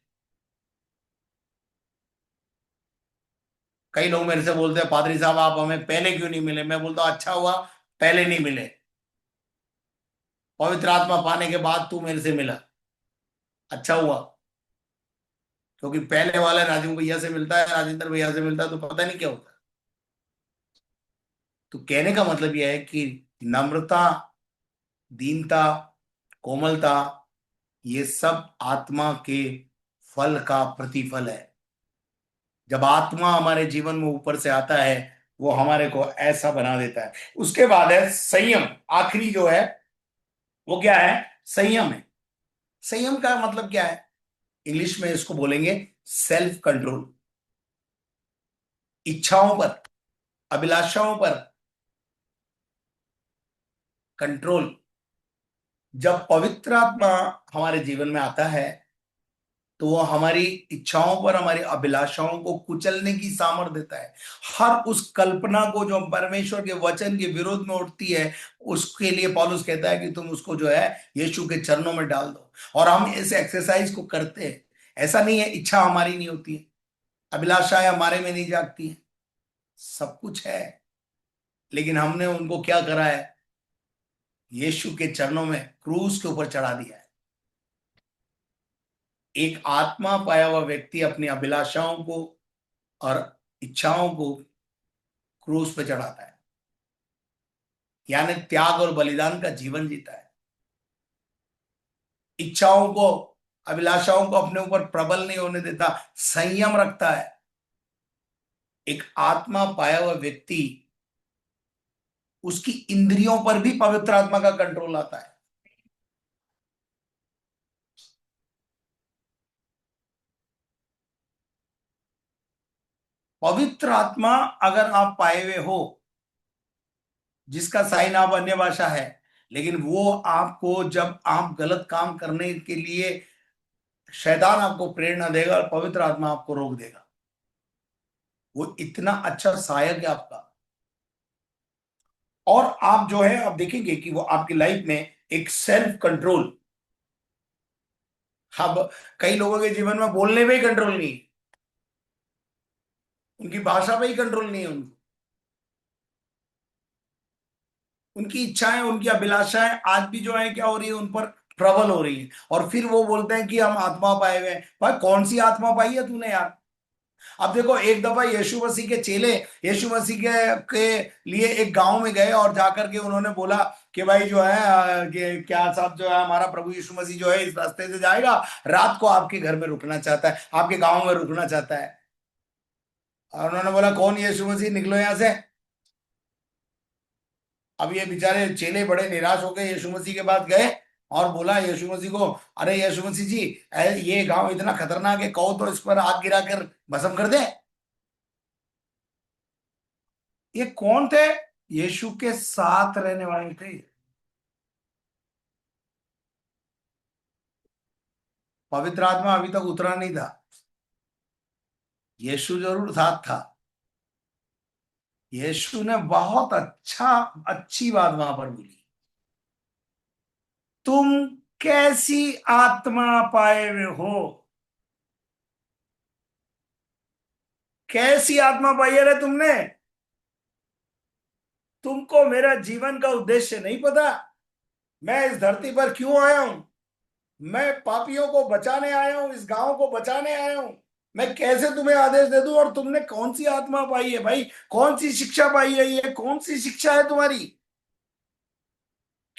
कई लोग मेरे से बोलते हैं पादरी साहब आप हमें पहले क्यों नहीं मिले, मैं बोलता हूं अच्छा हुआ पहले नहीं मिले, पवित्र आत्मा पाने के बाद तू मेरे से मिला, अच्छा हुआ। क्योंकि पहले वाला राजू भैया से मिलता है, राजेंद्र भैया से मिलता है तो पता नहीं क्या होता। तो कहने का मतलब यह है कि नम्रता, दीनता, कोमलता, ये सब आत्मा के फल का प्रतिफल है। जब आत्मा हमारे जीवन में ऊपर से आता है वो हमारे को ऐसा बना देता है। उसके बाद है संयम, आखिरी जो है वो क्या है, संयम है। संयम का मतलब क्या है, इंग्लिश में इसको बोलेंगे सेल्फ कंट्रोल। इच्छाओं पर, अभिलाषाओं पर कंट्रोल। जब पवित्र आत्मा हमारे जीवन में आता है तो वो हमारी इच्छाओं पर, हमारी अभिलाषाओं को कुचलने की सामर्थ्य देता है। हर उस कल्पना को जो परमेश्वर के वचन के विरोध में उठती है, उसके लिए पौलुस कहता है कि तुम उसको जो है यीशु के चरणों में डाल दो। और हम इस एक्सरसाइज को करते हैं। ऐसा नहीं है इच्छा हमारी नहीं होती है, अभिलाषाएं हमारे में नहीं जागती है, सब कुछ है, लेकिन हमने उनको क्या करा है, यीशु के चरणों में क्रूस के ऊपर चढ़ा दिया है। एक आत्मा पाया हुआ व्यक्ति अपनी अभिलाषाओं को और इच्छाओं को क्रूस पे चढ़ाता है, यानी त्याग और बलिदान का जीवन जीता है। इच्छाओं को, अभिलाषाओं को अपने ऊपर प्रबल नहीं होने देता, संयम रखता है। एक आत्मा पाया हुआ व्यक्ति, उसकी इंद्रियों पर भी पवित्र आत्मा का कंट्रोल आता है। पवित्र आत्मा अगर आप पाए हुए हो, जिसका साइन आप अन्य भाषा है, लेकिन वो आपको जब आप गलत काम करने के लिए, शैतान आपको प्रेरणा देगा और पवित्र आत्मा आपको रोक देगा। वो इतना अच्छा सहायक है आपका। और आप जो है आप देखेंगे कि वो आपकी लाइफ में एक सेल्फ कंट्रोल। अब कई लोगों के जीवन में बोलने में ही कंट्रोल नहीं, उनकी भाषा पे ही कंट्रोल नहीं है, उनकी इच्छाएं, उनकी अभिलाषाएं आज भी जो है क्या हो रही है, उन पर प्रबल हो रही है। और फिर वो बोलते हैं कि हम आत्मा पाए हुए हैं। भाई कौन सी आत्मा पाई है तूने यार? अब देखो, एक दफा यीशु मसीह के चेले यीशु मसीह के लिए एक गांव में गए और जाकर के उन्होंने बोला कि भाई जो है क्या साहब जो है हमारा प्रभु यीशु मसीह जो है इस रास्ते से जाएगा, रात को आपके घर में रुकना चाहता है, आपके गांव में रुकना चाहता है। और उन्होंने बोला कौन यीशु मसीह, निकलो यहां से। अब ये बेचारे चेले बड़े निराश हो गए, यीशु मसीह के पास गए और बोला यीशु मसीह को, अरे यीशु मसीह जी ये गांव इतना खतरनाक है, कहो तो इस पर आग गिरा कर भस्म कर दे। ये कौन थे? यीशु के साथ रहने वाले थे। पवित्र आत्मा अभी तक उतरा नहीं था, यीशु जरूर साथ था। यीशु ने बहुत अच्छी बात वहां पर बोली, तुम कैसी आत्मा पाए हुए हो? कैसी आत्मा पाई है रे तुमने? तुमको मेरा जीवन का उद्देश्य नहीं पता? मैं इस धरती पर क्यों आया हूं? मैं पापियों को बचाने आया हूं, इस गांव को बचाने आया हूं। मैं कैसे तुम्हें आदेश दे दूं? और तुमने कौन सी आत्मा पाई है भाई? कौन सी शिक्षा पाई है? ये कौन सी शिक्षा है तुम्हारी?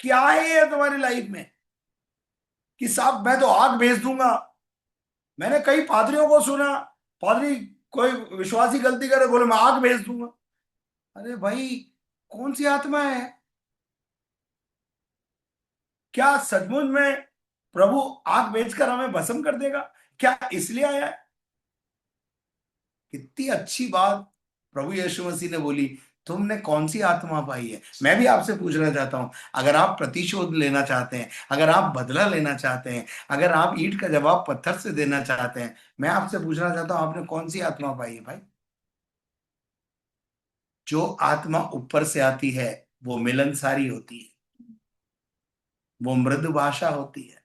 क्या है ये तुम्हारी लाइफ में कि साहब मैं तो आग भेज दूंगा? मैंने कई पादरियों को सुना, पादरी कोई विश्वासी गलती करे बोले मैं आग भेज दूंगा। अरे भाई, कौन सी आत्मा है? क्या सचमुच में प्रभु आग बेचकर हमें भस्म कर देगा? क्या इसलिए आया है? कितनी अच्छी बात प्रभु यीशु मसीह ने बोली, तुमने कौन सी आत्मा पाई है। मैं भी आपसे पूछना चाहता हूं, अगर आप प्रतिशोध लेना चाहते हैं, अगर आप बदला लेना चाहते हैं, अगर आप ईंट का जवाब पत्थर से देना चाहते हैं, मैं आपसे पूछना चाहता हूं, आपने कौन सी आत्मा पाई है भाई? जो आत्मा ऊपर से आती है वो मिलनसारी होती है, वो मृदु भाषा होती है,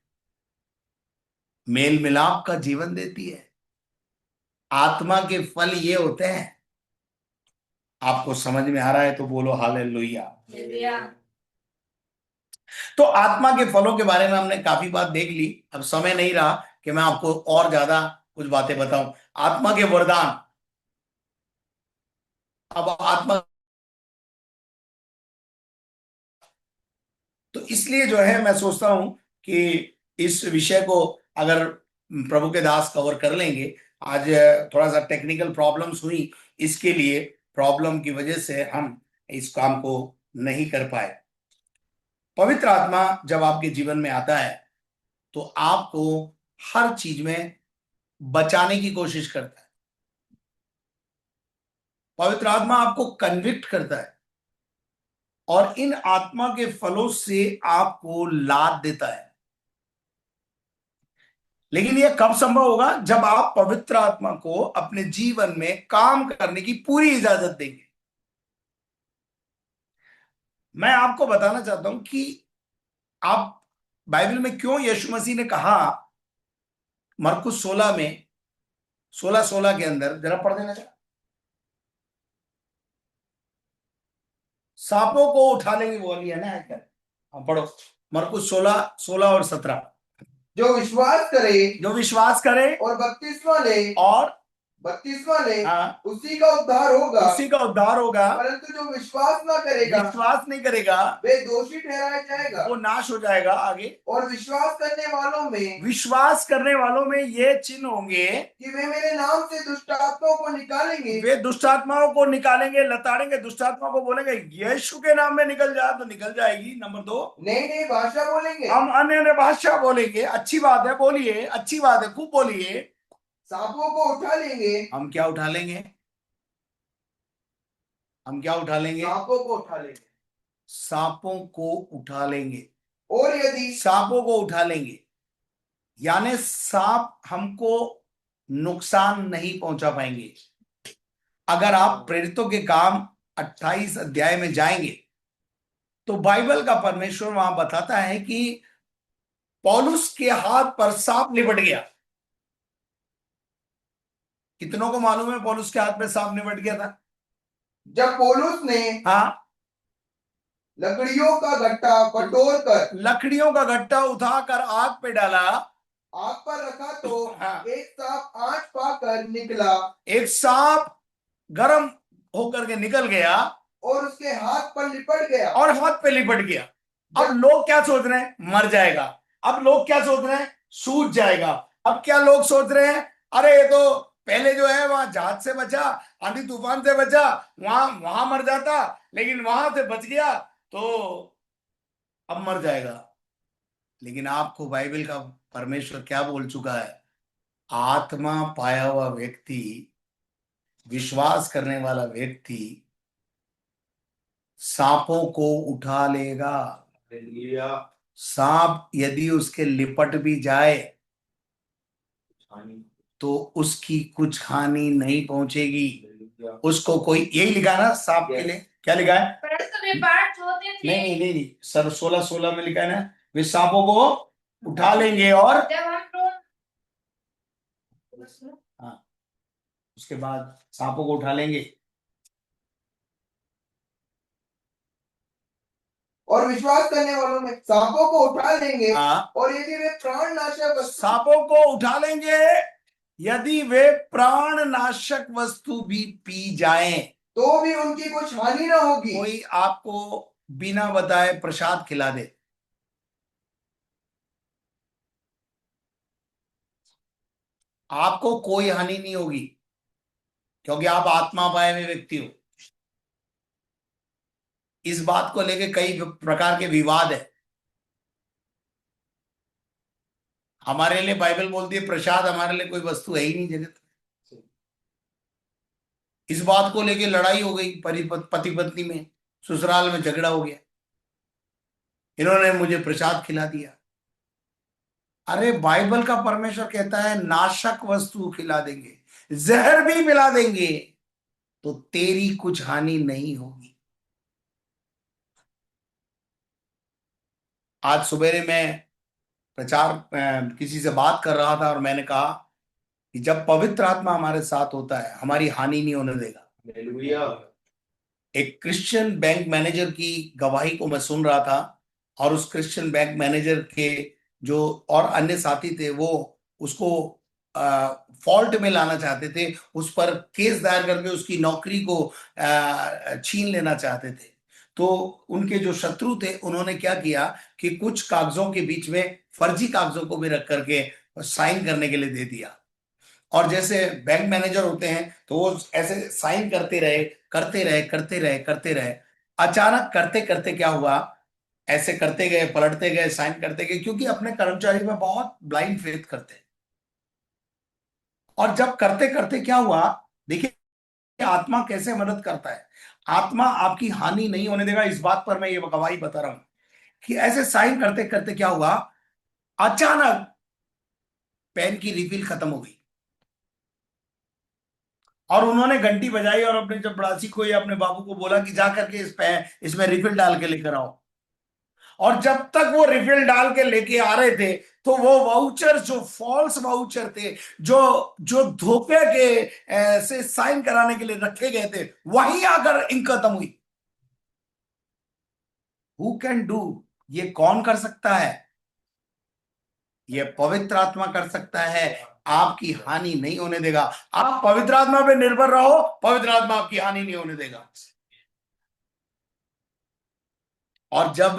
मेल मिलाप का जीवन देती है। आत्मा के फल ये होते हैं। आपको समझ में आ रहा है तो बोलो हालेलुया। तो आत्मा के फलों के बारे में हमने काफी बात देख ली। अब समय नहीं रहा कि मैं आपको और ज्यादा कुछ बातें बताऊं। आत्मा के वरदान, अब आत्मा, तो इसलिए जो है मैं सोचता हूं कि इस विषय को अगर प्रभु के दास कवर कर लेंगे। आज थोड़ा सा टेक्निकल प्रॉब्लम्स हुई, इसके लिए प्रॉब्लम की वजह से हम इस काम को नहीं कर पाए। पवित्र आत्मा जब आपके जीवन में आता है तो आपको हर चीज में बचाने की कोशिश करता है। पवित्र आत्मा आपको कन्विक्ट करता है और इन आत्मा के फलों से आपको लाद देता है। लेकिन यह कब संभव होगा? जब आप पवित्र आत्मा को अपने जीवन में काम करने की पूरी इजाजत देंगे। मैं आपको बताना चाहता हूं कि आप बाइबल में क्यों यीशु मसीह ने कहा, मरकुस 16 में 16:16 के अंदर, जरा पढ़ देना चाह, सांपों को उठा लेंगे, वो वाली है ना आयकर। हाँ पढ़ो, मरकुस 16:16 और 17। जो विश्वास करे और बपतिस्मा ले हाँ, उसी का उद्धार होगा। परंतु जो विश्वास नहीं करेगा वे दोषी ठहराया जाएगा, वो नाश हो जाएगा। आगे, और विश्वास करने वालों में ये चिन्ह होंगे कि वे मेरे नाम से दुष्ट आत्माओं को निकालेंगे। वे दुष्ट आत्माओं को निकालेंगे, लताड़ेंगे। दुष्ट आत्मा को बोलेंगे यीशु के नाम में निकल जा, तो निकल जाएगी। नंबर 2, नई भाषा बोलेंगे। हम अन्य भाषा बोलेंगे। अच्छी बात है, बोलिए, अच्छी बात है, खूब बोलिए। सांपों को उठा लेंगे। हम क्या उठा लेंगे? हम क्या उठा लेंगे? सांपों को उठा लेंगे। सांपों को उठा लेंगे। और यदि सांपों को उठा लेंगे यानी सांप हमको नुकसान नहीं पहुंचा पाएंगे। अगर आप प्रेरितों के काम 28 अध्याय में जाएंगे तो बाइबल का परमेश्वर वहां बताता है कि पौलुस के हाथ पर सांप लिपट गया। कितनों को मालूम है पौलुस के हाथ में सांप लिपट गया था? जब पौलुस ने हाँ, लकड़ियों का गट्टा उठाकर आग पे डाला, आग पर रखा तो हाँ, एक सांप आंच पाकर निकला। एक सांप गर्म होकर के निकल गया और उसके हाथ पर लिपट गया। अब लोग क्या सोच रहे हैं? मर जाएगा। अब लोग क्या सोच रहे हैं? सूझ जाएगा। अब क्या लोग सोच रहे हैं? अरे ये तो पहले जो है वहां जहाज से बचा, आंधी तूफान से बचा, वहां मर जाता, लेकिन वहां से बच गया तो अब मर जाएगा। लेकिन आपको बाइबल का परमेश्वर क्या बोल चुका है? आत्मा पाया हुआ व्यक्ति, विश्वास करने वाला व्यक्ति सांपों को उठा लेगा। सांप यदि उसके लिपट भी जाए तो उसकी कुछ हानि नहीं पहुंचेगी। उसको कोई, यही लिखा ना सांप के लिए, क्या लिखा है? परंतु वे बाढ़ होते थे। नहीं, सर 16:16 में लिखा है ना, वे सांपों को उठा लेंगे और जब हम हाँ, उसके बाद सांपों को उठा लेंगे और विश्वास करने वालों में सांपों को उठा लेंगे। हाँ, और यदि वे प्राणनाशक सांपों को उठा लेंगे यदि वे प्राणनाशक वस्तु भी पी जाएं तो भी उनकी कुछ हानि ना होगी। कोई आपको बिना बताए प्रसाद खिला दे, आपको कोई हानि नहीं होगी, क्योंकि आप आत्मा पाए हुए व्यक्ति हो। इस बात को लेके कई प्रकार के विवाद है। हमारे लिए बाइबल बोलती है प्रसाद हमारे लिए कोई वस्तु है ही नहीं जगत। इस बात को लेके लड़ाई हो गई पति पत्नी में, ससुराल में झगड़ा हो गया, इन्होंने मुझे प्रसाद खिला दिया। अरे बाइबल का परमेश्वर कहता है नाशक वस्तु खिला देंगे, जहर भी मिला देंगे तो तेरी कुछ हानि नहीं होगी। आज सवेरे मैं किसी से बात कर रहा था और मैंने कहा कि जब पवित्र आत्मा हमारे साथ होता है हमारी हानि नहीं होने देगा। एक क्रिश्चियन बैंक मैनेजर की गवाही को मैं सुन रहा था और उस क्रिश्चियन बैंक मैनेजर के जो और अन्य साथी थे वो उसको फॉल्ट में लाना चाहते थे, उस पर केस दायर करके उसकी नौकरी को छीन लेना चाहते थे। तो उनके जो शत्रु थे उन्होंने क्या किया कि कुछ कागजों के बीच में फर्जी कागजों को भी रख करके साइन करने के लिए दे दिया। और जैसे बैंक मैनेजर होते हैं तो वो ऐसे साइन करते रहे करते रहे करते रहे करते रहे। अचानक करते करते क्या हुआ, ऐसे करते गए पलटते गए साइन करते गए, क्योंकि अपने कर्मचारी में बहुत ब्लाइंड फेथ करते हैं। और जब करते करते क्या हुआ, देखिए आत्मा कैसे मदद करता है। आत्मा आपकी हानि नहीं होने देगा, इस बात पर मैं ये गवाही बता रहा हूं कि ऐसे साइन करते करते क्या हुआ, अचानक पेन की रिफिल खत्म हो गई और उन्होंने घंटी बजाई और अपने चपड़ासी को या अपने बाबू को बोला कि जा करके इसमें रिफिल डाल के लेकर आओ। और जब तक वो रिफिल डाल के लेके आ रहे थे तो वो वाउचर जो फॉल्स वाउचर थे, जो जो धोखे के से साइन कराने के लिए रखे गए थे, वहीं आकर इंक खत्म हुई। हु कैन डू, ये कौन कर सकता है? ये पवित्र आत्मा कर सकता है। आपकी हानि नहीं होने देगा। आप पवित्र आत्मा पे निर्भर रहो, पवित्र आत्मा आपकी हानि नहीं होने देगा। और जब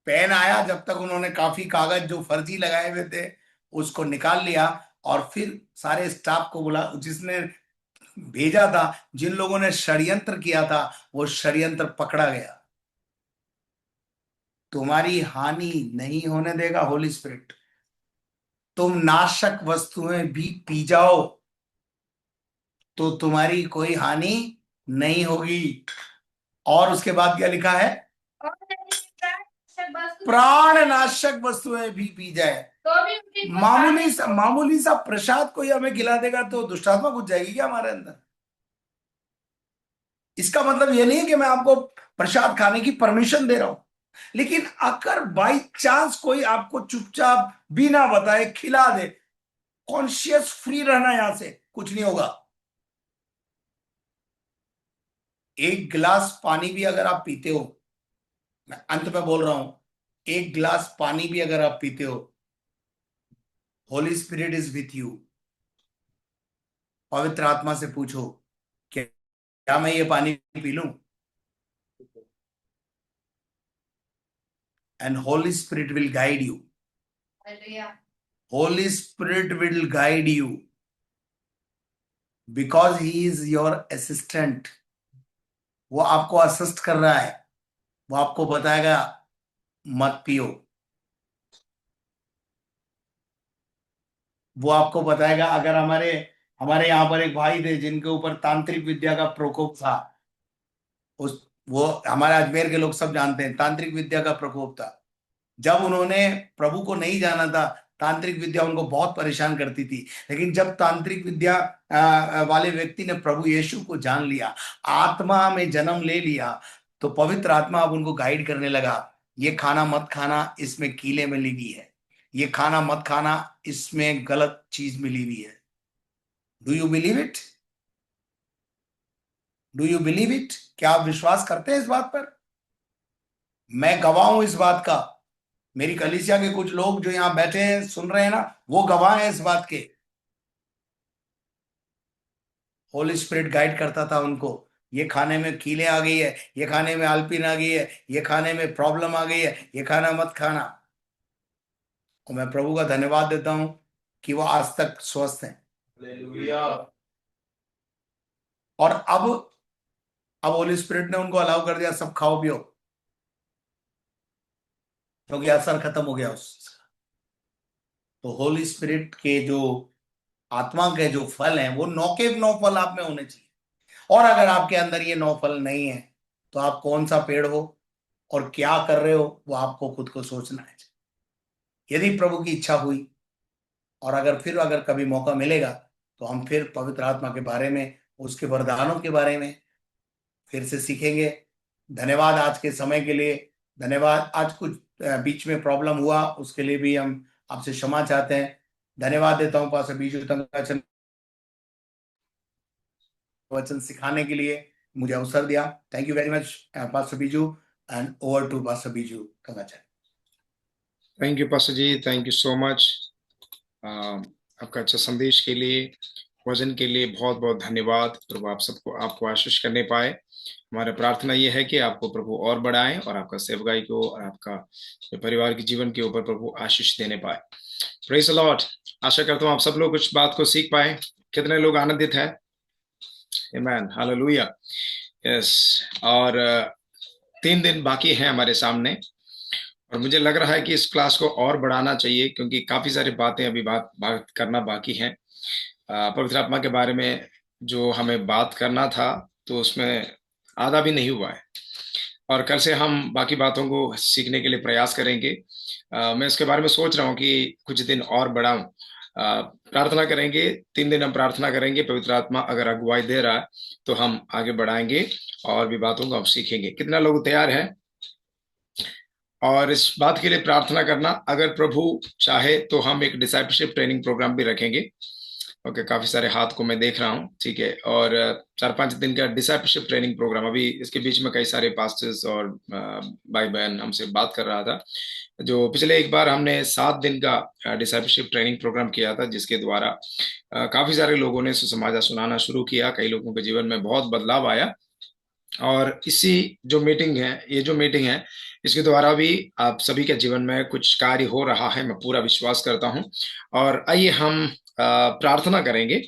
पेन आया, जब तक उन्होंने काफी कागज जो फर्जी लगाए हुए थे उसको निकाल लिया और फिर सारे स्टाफ को बोला, जिसने भेजा था, जिन लोगों ने षड्यंत्र किया था वो षड्यंत्र पकड़ा गया। तुम्हारी हानि नहीं होने देगा होली स्पिरिट। तुम नाशक वस्तुएं भी पी जाओ तो तुम्हारी कोई हानि नहीं होगी। और उसके बाद क्या लिखा है, प्राण नाशक वस्तुएं भी पी जाए तो भी उनकी मामूली सा प्रसाद कोई हमें खिला देगा तो दुष्टात्मा घुस जाएगी क्या हमारे अंदर? इसका मतलब ये नहीं है कि मैं आपको प्रसाद खाने की परमिशन दे रहा हूं, लेकिन अगर बाई चांस कोई आपको चुपचाप बिना बताए खिला दे, कॉन्शियस फ्री रहना, यहां से कुछ नहीं होगा। एक गिलास पानी भी अगर आप पीते हो, मैं अंत में बोल रहा हूं, एक गिलास पानी भी अगर आप पीते हो, Holi spirit is with you. पवित्र आत्मा से पूछो क्या मैं ये पानी पी लूं? And Holi spirit will guide you. Holy spirit will guide you because he is your assistant. वो आपको असिस्ट कर रहा है, वो आपको बताएगा मत पियो, वो आपको बताएगा। अगर हमारे यहां पर एक भाई थे जिनके ऊपर तांत्रिक विद्या का प्रकोप था, वो हमारे अजमेर के लोग सब जानते हैं, तांत्रिक विद्या का प्रकोप था। जब उन्होंने प्रभु को नहीं जाना था, तांत्रिक विद्या उनको बहुत परेशान करती थी, लेकिन जब तांत्रिक विद्या वाले व्यक्ति ने प्रभु यीशु को जान लिया, आत्मा में जन्म ले लिया, तो पवित्र आत्मा अब उनको गाइड करने लगा। ये खाना मत खाना, इसमें कीले मिली हुई है। ये खाना मत खाना, इसमें गलत चीज मिली हुई है। Do you believe it? Do you believe it? क्या आप विश्वास करते हैं इस बात पर? मैं गवाह हूं इस बात का। मेरी कलीसिया के कुछ लोग जो यहां बैठे हैं, सुन रहे हैं ना, वो गवाह हैं इस बात के। होली स्पिरिट गाइड करता था उनको, ये खाने में कीले आ गई है, ये खाने में अल्पिन आ गई है, ये खाने में प्रॉब्लम आ गई है, ये खाना मत खाना। और मैं प्रभु का धन्यवाद देता हूं कि वो आज तक स्वस्थ हैं। और अब अब होली स्पिरिट ने उनको अलाउ कर दिया सब खाओ पियो, क्योंकि असर खत्म हो गया उस चीज का। तो होली स्पिरिट के जो आत्मा के जो फल हैं वो 9 के 9 फल आप में होने चाहिए। और अगर आपके अंदर ये 9 फल नहीं है तो आप कौन सा पेड़ हो और क्या कर रहे हो वो आपको खुद को सोचना है। यदि प्रभु की इच्छा हुई और अगर कभी मौका मिलेगा तो हम फिर पवित्र आत्मा के बारे में, उसके वरदानों के बारे में फिर से सीखेंगे। धन्यवाद आज के समय के लिए, धन्यवाद। आज कुछ बीच में प्रॉब्लम हुआ उसके लिए भी हम आपसे क्षमा चाहते हैं। धन्यवाद देता हूं पास्टर बीजू तंगाचन वचन सिखाने के लिए मुझे अवसर दिया। Thank you very much pastor Biju, and over to pastor Biju Thangachan. Thank you pastor ji, thank you so much. आपका अच्छा संदेश के लिए, वचन के लिए बहुत बहुत धन्यवाद। प्रभु आप सबको, आपको आशीष करने पाए। हमारा प्रार्थना यह है कि आपको प्रभु और बढ़ाएं और आपका सेवकाई को और आपका परिवार के जीवन के ऊपर प्रभु आशीष देने पाए। Praise the Lord. आशा करता हूँ आप सब लोग कुछ बात को सीख पाए। कितने लोग आनंदित है? आमेन, हालेलुया। यस, और 3 दिन बाकी हैं हमारे सामने और मुझे लग रहा है कि इस क्लास को और बढ़ाना चाहिए, क्योंकि काफी सारी बातें अभी बात करना बाकी हैं। पवित्र आत्मा के बारे में जो हमें बात करना था तो उसमें आधा भी नहीं हुआ है, और कल से हम बाकी बातों को सीखने के लिए प्रयास करेंगे। मैं इसके बारे में सोच रहा हूँ कि कुछ दिन और बढ़ाऊं। प्रार्थना करेंगे, 3 दिन हम प्रार्थना करेंगे। पवित्र आत्मा अगर अगुवाई दे रहा है तो हम आगे बढ़ाएंगे और भी बातों को हम सीखेंगे। कितना लोग तैयार हैं और इस बात के लिए प्रार्थना करना? अगर प्रभु चाहे तो हम एक डिसाइपलशिप ट्रेनिंग प्रोग्राम भी रखेंगे। ओके, काफी सारे हाथ को मैं देख रहा हूँ, ठीक है। और 4-5 दिन का डिसाइपलशिप ट्रेनिंग प्रोग्राम। अभी इसके बीच में कई सारे पास्टर्स और भाई बहन हमसे बात कर रहा था। जो पिछले एक बार हमने 7 दिन का डिसाइपलशिप ट्रेनिंग प्रोग्राम किया था, जिसके द्वारा काफी सारे लोगों ने सुसमाचार सुनाना शुरू किया। कई लोगों के जीवन में बहुत बदलाव आया। और इसी जो मीटिंग है, ये जो मीटिंग है, इसके द्वारा भी आप सभी के जीवन में कुछ कार्य हो रहा है, मैं पूरा विश्वास करता हूं। और आइए हम प्रार्थना करेंगे।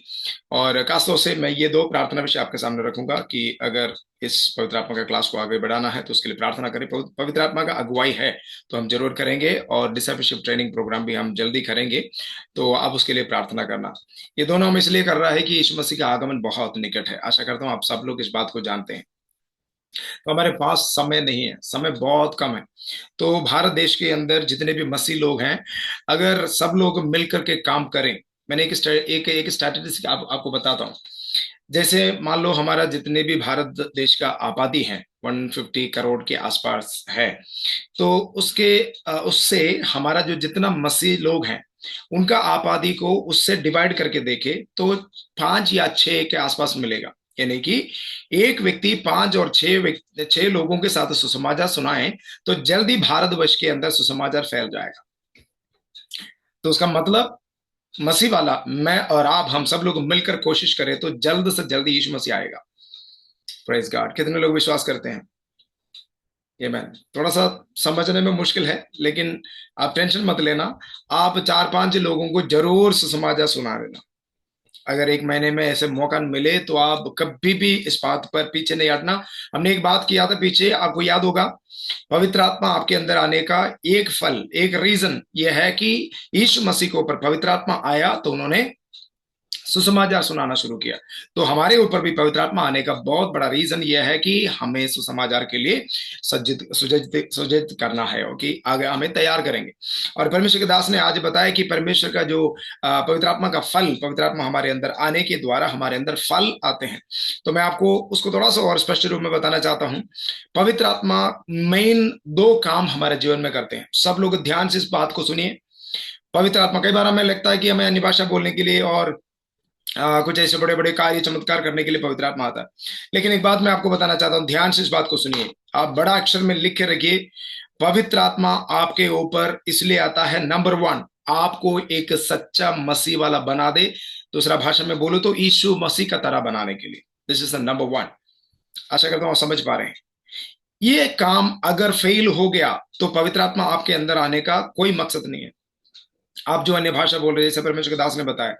और खासतौर से मैं ये 2 प्रार्थना विषय आपके सामने रखूंगा कि अगर इस पवित्र आत्मा का क्लास को आगे बढ़ाना है तो उसके लिए प्रार्थना करें। पवित्र आत्मा का अगुवाई है तो हम जरूर करेंगे, और डिसाइपलशिप ट्रेनिंग प्रोग्राम भी हम जल्दी करेंगे, तो आप उसके लिए प्रार्थना करना। ये दोनों हम इसलिए कर रहा है कि यीशु मसीह का आगमन बहुत निकट है। आशा करता हूँ आप सब लोग इस बात को जानते हैं। तो हमारे पास समय नहीं है, समय बहुत कम है। तो भारत देश के अंदर जितने भी मसीह लोग हैं, अगर सब लोग मिलकर के काम करें, मैंने एक स्ट्रैटेजी आपको बताता हूँ। जैसे मान लो हमारा जितने भी भारत देश का आबादी है 150 करोड़ के आसपास है, तो उससे हमारा जो जितना मसीह लोग हैं उनका आबादी को उससे डिवाइड करके देखे तो 5 या 6 के आसपास मिलेगा। यानी कि एक व्यक्ति 5 और 6 लोगों के साथ सुसमाचार सुनाए तो जल्दी भारतवर्ष के अंदर सुसमाचार फैल जाएगा। तो उसका मतलब मसीह वाला मैं और आप, हम सब लोग मिलकर कोशिश करें तो जल्द से जल्द यीशु मसीह आएगा। Praise God. कितने लोग विश्वास करते हैं? ये मैं थोड़ा सा समझने में मुश्किल है, लेकिन आप टेंशन मत लेना। आप 4-5 लोगों को जरूर सुसमाचार सुना देना। अगर 1 महीने में ऐसे मौका मिले तो आप कभी भी इस बात पर पीछे नहीं हटना। हमने एक बात किया था पीछे, आपको याद होगा, पवित्र आत्मा आपके अंदर आने का एक फल, एक रीजन यह है कि यीशु मसीह के ऊपर पवित्र आत्मा आया तो उन्होंने सुसमाचार सुनाना शुरू किया। तो हमारे ऊपर भी पवित्र आत्मा आने का बहुत बड़ा रीजन यह है कि हमें सुसमाचार के लिए सुजित करना है, कि आगे हमें तैयार करेंगे। और परमेश्वर के दास ने आज बताया कि परमेश्वर का जो पवित्र आत्मा का फल, पवित्र आत्मा हमारे अंदर आने के द्वारा हमारे अंदर फल आते हैं। तो मैं आपको उसको थोड़ा सा और स्पष्ट रूप में बताना चाहता हूं। पवित्र आत्मा मेन 2 काम हमारे जीवन में करते हैं। सब लोग ध्यान से इस बात को सुनिए। पवित्र आत्मा, कई बार हमें लगता है कि हमें अन्य भाषा बोलने के लिए और कुछ ऐसे बड़े बड़े कार्य चमत्कार करने के लिए पवित्र आत्मा आता है, लेकिन एक बात मैं आपको बताना चाहता हूं, ध्यान से इस बात को सुनिए। आप बड़ा अक्षर में लिख के रखिए, पवित्र आत्मा आपके ऊपर इसलिए आता है, नंबर 1, आपको एक सच्चा मसीह वाला बना दे। दूसरा भाषा में बोलो तो यीशु मसीह का तरह बनाने के लिए। This is the number 1। आशा करता हूं समझ पा रहे हैं। ये काम अगर फेल हो गया तो पवित्र आत्मा आपके अंदर आने का कोई मकसद नहीं है। आप जो अन्य भाषा बोल रहे हैं, जैसे परमेश्वर के दास ने बताया,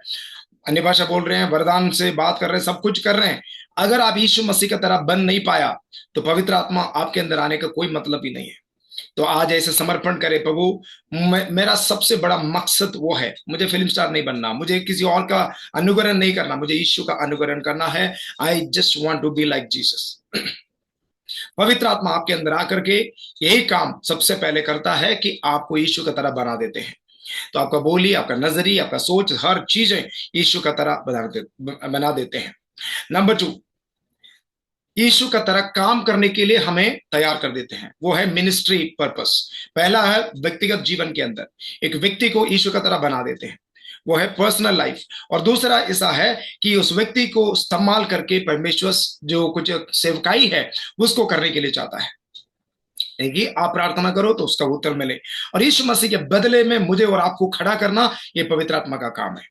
अन्य भाषा बोल रहे हैं, वरदान से बात कर रहे हैं, सब कुछ कर रहे हैं, अगर आप यीशु मसीह की तरह बन नहीं पाया तो पवित्र आत्मा आपके अंदर आने का कोई मतलब ही नहीं है। तो आज ऐसे समर्पण करे, प्रभु मेरा सबसे बड़ा मकसद वो है, मुझे फिल्म स्टार नहीं बनना, मुझे किसी और का अनुकरण नहीं करना, मुझे यीशु का अनुकरण करना है। I just want to be like Jesus. पवित्र आत्मा आपके अंदर आकर के यही काम सबसे पहले करता है कि आपको यीशु की तरह बना देते हैं। तो आपका बोली, आपका नजरिया, आपका सोच, हर चीजें यीशु का तरह बना देते हैं। नंबर 2, यीशु का तरह काम करने के लिए हमें तैयार कर देते हैं, वो है मिनिस्ट्री पर्पस। पहला है व्यक्तिगत जीवन के अंदर एक व्यक्ति को यीशु का तरह बना देते हैं, वो है पर्सनल लाइफ। और दूसरा ऐसा है कि उस व्यक्ति को इस्तेमाल करके परमेश्वर जो कुछ सेवकाई है उसको करने के लिए चाहता है कि आप प्रार्थना करो तो उसका उत्तर मिले, और यीशु मसीह के बदले में मुझे और आपको खड़ा करना, ये पवित्र आत्मा का काम है।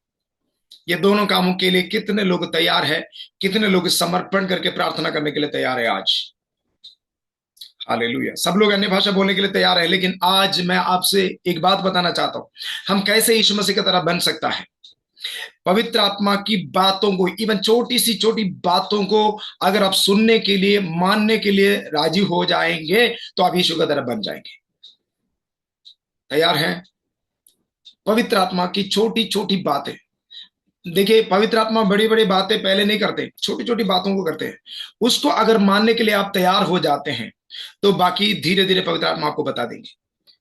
ये दोनों कामों के लिए कितने लोग तैयार है, कितने लोग समर्पण करके प्रार्थना करने के लिए तैयार है आज? हालेलुया। सब लोग अन्य भाषा बोलने के लिए तैयार है, लेकिन आज मैं आपसे एक बात बताना चाहता हूं, हम कैसे यीशु मसीह की तरह बन सकता है। पवित्र आत्मा की बातों को, इवन छोटी सी छोटी बातों को अगर आप सुनने के लिए, मानने के लिए राजी हो जाएंगे तो आप यीशु की तरह बन जाएंगे। तैयार हैं? पवित्र आत्मा की छोटी छोटी बातें, देखिए पवित्र आत्मा बड़ी बड़ी बातें पहले नहीं करते, छोटी छोटी बातों को करते हैं। उसको अगर मानने के लिए आप तैयार हो जाते हैं तो बाकी धीरे धीरे पवित्र आत्मा आपको बता देंगे,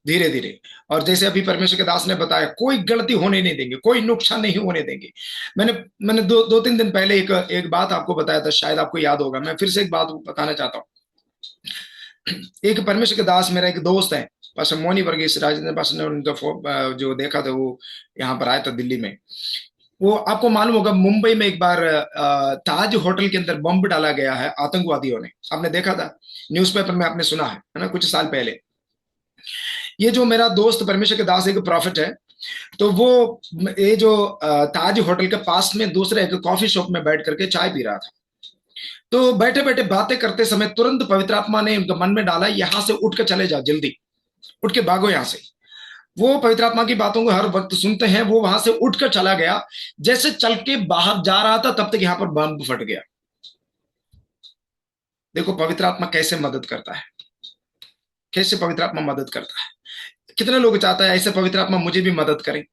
धीरे धीरे। और जैसे अभी परमेश्वर के दास ने बताया, कोई गलती होने नहीं देंगे, कोई नुकसान नहीं होने देंगे। मैंने दो तीन दिन पहले एक बात आपको बताया था, शायद आपको याद होगा, मैं फिर से एक बात बताना चाहता हूँ। एक परमेश्वर के दास, मेरा एक दोस्त है, पास्टर मोनी वर्गीस, राजेंद्र पास्टर ने उनका जो देखा था, वो यहाँ पर आया था दिल्ली में। वो आपको मालूम होगा, मुंबई में एक बार ताज होटल के अंदर बम डाला गया है आतंकवादियों ने, आपने देखा था, न्यूज़पेपर में आपने सुना है ना, कुछ साल पहले। ये जो मेरा दोस्त परमेश्वर के दास एक प्रॉफिट है, तो वो ये जो ताज होटल के पास में दूसरे एक कॉफी शॉप में बैठ करके चाय पी रहा था। तो बैठे बैठे बातें करते समय तुरंत पवित्र आत्मा ने उनके मन में डाला, यहां से उठ कर चले जाओ, जल्दी उठ के भागो यहां से। वो पवित्र आत्मा की बातों को हर वक्त सुनते हैं, वो वहां से उठकर चला गया। जैसे चल के बाहर जा रहा था तब तक यहां पर बम फट गया। देखो पवित्र आत्मा कैसे मदद करता है, कैसे पवित्र आत्मा मदद करता है। कितने लोग चाहता है ऐसे पवित्र आत्मा मुझे भी मदद करे?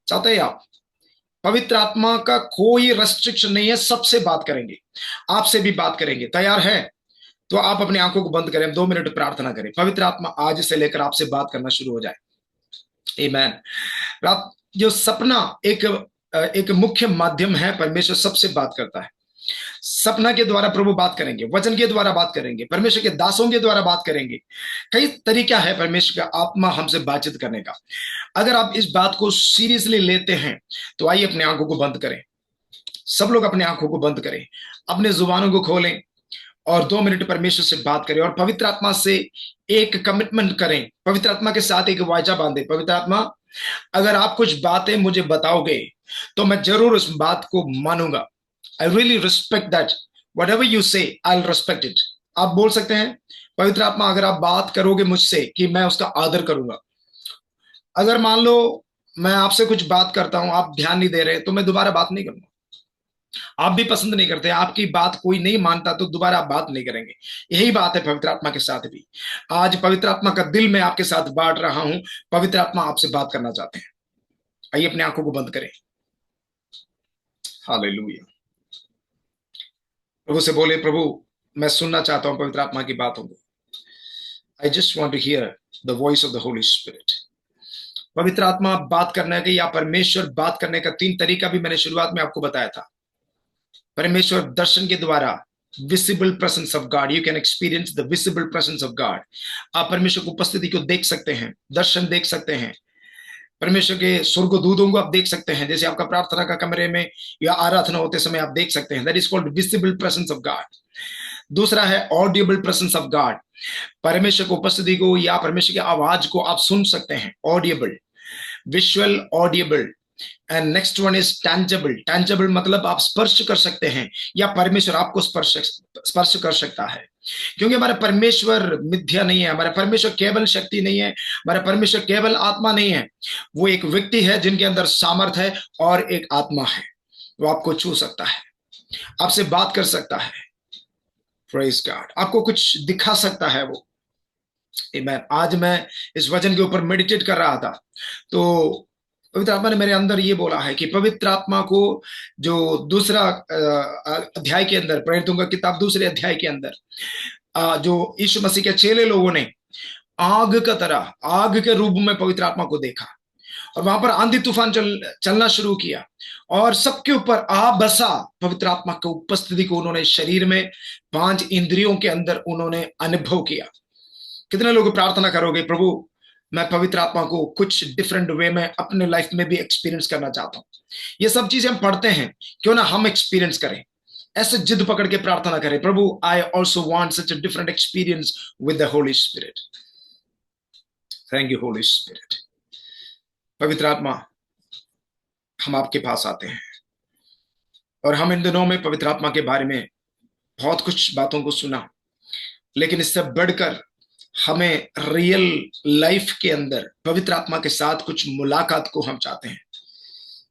चाहते हैं आप? पवित्र आत्मा का कोई रेस्ट्रिक्शन नहीं है, सबसे बात करेंगे, आपसे भी बात करेंगे। तैयार है? तो आप अपनी आंखों को बंद करें, 2 मिनट प्रार्थना करें, पवित्र आत्मा आज से लेकर आपसे बात करना शुरू हो जाए। आमीन। रात जो सपना एक मुख्य माध्यम है, परमेश्वर सबसे बात करता है। सपना के द्वारा प्रभु बात करेंगे, वचन के द्वारा बात करेंगे, परमेश्वर के दासों के द्वारा बात करेंगे। कई तरीका है परमेश्वर का आत्मा हमसे बातचीत करने का। अगर आप इस बात को सीरियसली लेते हैं तो आइए अपने आंखों को बंद करें, सब लोग अपने आंखों को बंद करें, अपने जुबानों को खोलें और 2 मिनट परमेश्वर से बात करें और पवित्र आत्मा से एक कमिटमेंट करें, पवित्र आत्मा के साथ एक वाचा बांधे। पवित्र आत्मा, अगर आप कुछ बातें मुझे बताओगे तो मैं जरूर उस बात को मानूंगा। I really respect that, what ever you से आई विल रिस्पेक्ट इट। आप बोल सकते हैं, पवित्र आत्मा अगर आप बात करोगे मुझसे कि मैं उसका आदर करूंगा। अगर मान लो मैं आपसे कुछ बात करता हूं, आप ध्यान नहीं दे रहे, तो मैं दोबारा बात नहीं करूंगा। आप भी पसंद नहीं करते, आपकी बात कोई नहीं मानता तो दोबारा आप बात नहीं करेंगे। यही बात है पवित्र आत्मा के साथ भी। आज पवित्र आत्मा का दिल मैं आपके साथ बांट रहा हूं, पवित्र आत्मा आपसे बात करना चाहते हैं। आइए अपने आंखों को बंद करें। हालेलुया। प्रभु से बोले, प्रभु मैं सुनना चाहता हूं पवित्र आत्मा की बातों को। I just want to hear the voice of the Holy Spirit. पवित्र आत्मा बात करने के या परमेश्वर बात करने का 3 तरीका भी मैंने शुरुआत में आपको बताया था। परमेश्वर दर्शन के द्वारा, visible presence of God, you can experience the visible presence of God. आप परमेश्वर की उपस्थिति को देख सकते हैं, दर्शन देख सकते हैं, परमेश्वर के स्वर्गदूतों को आप देख सकते हैं, जैसे आपका प्रार्थना का कमरे में या आराधना होते समय आप देख सकते हैं। That is called visible presence of God. दूसरा है ऑडिबल प्रेजेंस ऑफ गॉड, परमेश्वर की उपस्थिति को या परमेश्वर की आवाज को आप सुन सकते हैं, Audible, visual, Audible. And next one is tangible. Tangible मतलब आप स्पर्श कर सकते हैं या परमेश्वर आपको स्पर्श कर सकता है। क्योंकि हमारा परमेश्वर मिथ्या नहीं है, हमारा परमेश्वर केवल शक्ति नहीं है, हमारा परमेश्वर केवल आत्मा नहीं है। वो एक व्यक्ति है जिनके अंदर सामर्थ है और एक आत्मा है। वो आपको छू सकता है, आपसे बात कर सकता है, प्रेज गॉड, आपको कुछ दिखा सकता है वो। आमीन। आज मैं इस वचन के ऊपर मेडिटेट कर रहा था तो पवित्र आत्मा ने मेरे अंदर ये बोला है कि पवित्र आत्मा को जो दूसरा अध्याय के अंदर, प्रेरितों का किताब दूसरे अध्याय के अंदर जो यीशु मसीह के चेले लोगों ने आग का तरह, आग के रूप में पवित्र आत्मा को देखा और वहां पर आंधी तूफान चलना शुरू किया और सबके ऊपर आ बसा पवित्र आत्मा की उपस्थिति को उन्होंने शरीर में 5 इंद्रियों के अंदर उन्होंने अनुभव किया। कितने लोग प्रार्थना करोगे, प्रभु मैं पवित्र आत्मा को कुछ डिफरेंट वे में अपने लाइफ में भी एक्सपीरियंस करना चाहता हूं। ये सब चीजें हम पढ़ते हैं, क्यों ना हम एक्सपीरियंस करें, ऐसे जिद पकड़ के प्रार्थना करें, प्रभु I also want such a different experience with the Holy Spirit. Thank you Holy Spirit. पवित्र आत्मा, हम आपके पास आते हैं और हम इन दिनों में पवित्र आत्मा के बारे में बहुत कुछ बातों को सुना, लेकिन इससे बढ़कर हमें रियल लाइफ के अंदर पवित्र आत्मा के साथ कुछ मुलाकात को हम चाहते हैं।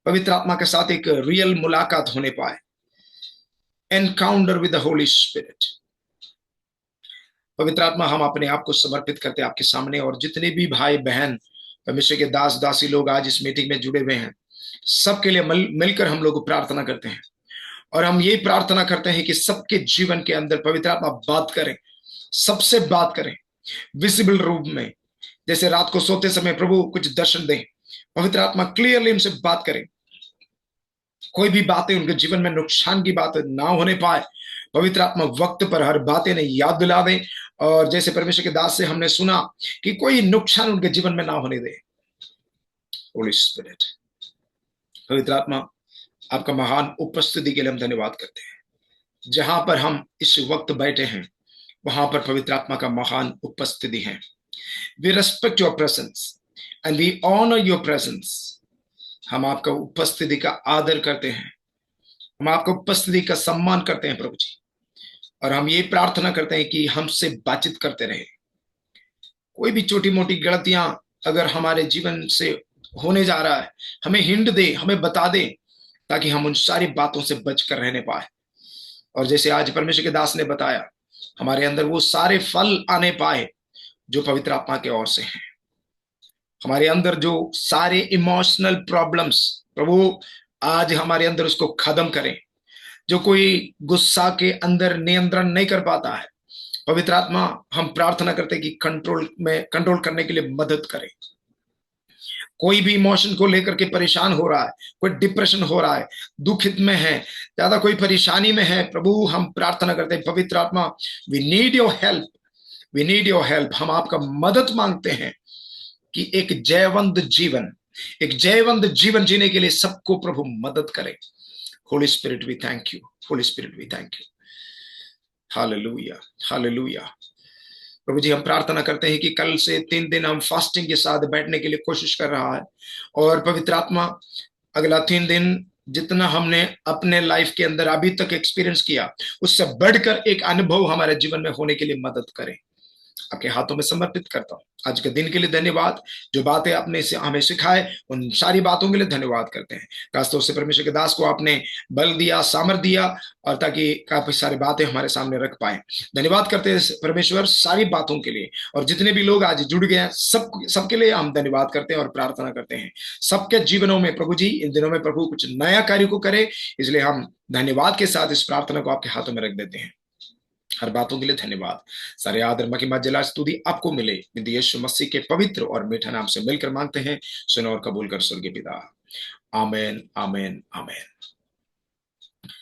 पवित्र आत्मा के साथ एक रियल मुलाकात होने पाए, encounter with the Holy Spirit. पवित्र आत्मा, हम अपने आप को समर्पित करते हैं आपके सामने, और जितने भी भाई बहन परमेश्वर के दास दासी लोग आज इस मीटिंग में जुड़े हुए हैं, सबके लिए मिलकर हम लोग प्रार्थना करते हैं और हम यही प्रार्थना करते हैं कि सबके जीवन के अंदर पवित्र आत्मा बात करें, सबसे बात करें विजिबल रूप में। जैसे रात को सोते समय प्रभु कुछ दर्शन दें, पवित्र आत्मा क्लियरली उनसे बात करें, कोई भी बातें उनके जीवन में नुकसान की बात ना होने पाए। पवित्र आत्मा वक्त पर हर बातें ने याद दिला दें, और जैसे परमेश्वर के दास से हमने सुना कि कोई नुकसान उनके जीवन में ना होने दे। होली स्पिरिट, पवित्र आत्मा, आपका महान उपस्थिति के लिए हम धन्यवाद करते हैं। जहां पर हम इस वक्त बैठे हैं वहां पर पवित्र आत्मा का महान उपस्थिति है। We respect your presence and we honour your presence. हम आपका उपस्थिति का आदर करते हैं, हम आपका उपस्थिति का सम्मान करते हैं प्रभु जी, और हम ये प्रार्थना करते हैं कि हमसे बातचीत करते रहे। कोई भी छोटी मोटी गलतियां अगर हमारे जीवन से होने जा रहा है, हमें हिंट दे, हमें बता दे, ताकि हम उन सारी बातों से बचकर रहने पाए। और जैसे आज परमेश्वर के दास ने बताया, हमारे अंदर वो सारे फल आने पाए जो पवित्र आत्मा के ओर से हैं। हमारे अंदर जो सारे इमोशनल प्रॉब्लम्स, प्रभु आज हमारे अंदर उसको खत्म करें। जो कोई गुस्सा के अंदर नियंत्रण नहीं कर पाता है, पवित्र आत्मा हम प्रार्थना करते हैं कि कंट्रोल करने के लिए मदद करें। कोई भी इमोशन को लेकर के परेशान हो रहा है, कोई डिप्रेशन हो रहा है, दुखित में है, ज्यादा कोई परेशानी में है, प्रभु हम प्रार्थना करते हैं पवित्र आत्मा, we need your help, we need your help. हम आपका मदद मांगते हैं कि एक जयवंत जीवन जीने के लिए सबको प्रभु मदद करें। Holy Spirit we thank you, Holy Spirit we thank you. Hallelujah, hallelujah. प्रभु जी हम प्रार्थना करते हैं कि कल से 3 दिन हम फास्टिंग के साथ बैठने के लिए कोशिश कर रहा है, और पवित्र आत्मा अगला 3 दिन जितना हमने अपने लाइफ के अंदर अभी तक एक्सपीरियंस किया, उससे बढ़कर एक अनुभव हमारे जीवन में होने के लिए मदद करें। आपके हाथों में समर्पित करता हूं। आज के दिन के लिए धन्यवाद, जो बातें आपने हमें सिखाए उन सारी बातों के लिए धन्यवाद करते हैं। खासतौर से परमेश्वर के दास को आपने बल दिया, सामर्थ दिया, और ताकि काफी सारी बातें हमारे सामने रख पाए। धन्यवाद करते हैं परमेश्वर सारी बातों के लिए, और जितने भी लोग आज जुड़ गए हैं सबके लिए हम धन्यवाद करते हैं और प्रार्थना करते हैं सबके जीवनों में प्रभु जी इन दिनों में प्रभु कुछ नया कार्य को करे। इसलिए हम धन्यवाद के साथ इस प्रार्थना को आपके हाथों में रख देते हैं। हर बातों के लिए धन्यवाद। सारे आदर महिमा जला स्तुति आपको मिले, यीशु मसीह के पवित्र और मीठा नाम से मिलकर मांगते हैं, सुनो और कबूल कर स्वर्गीय पिता। आमेन, आमेन, आमेन।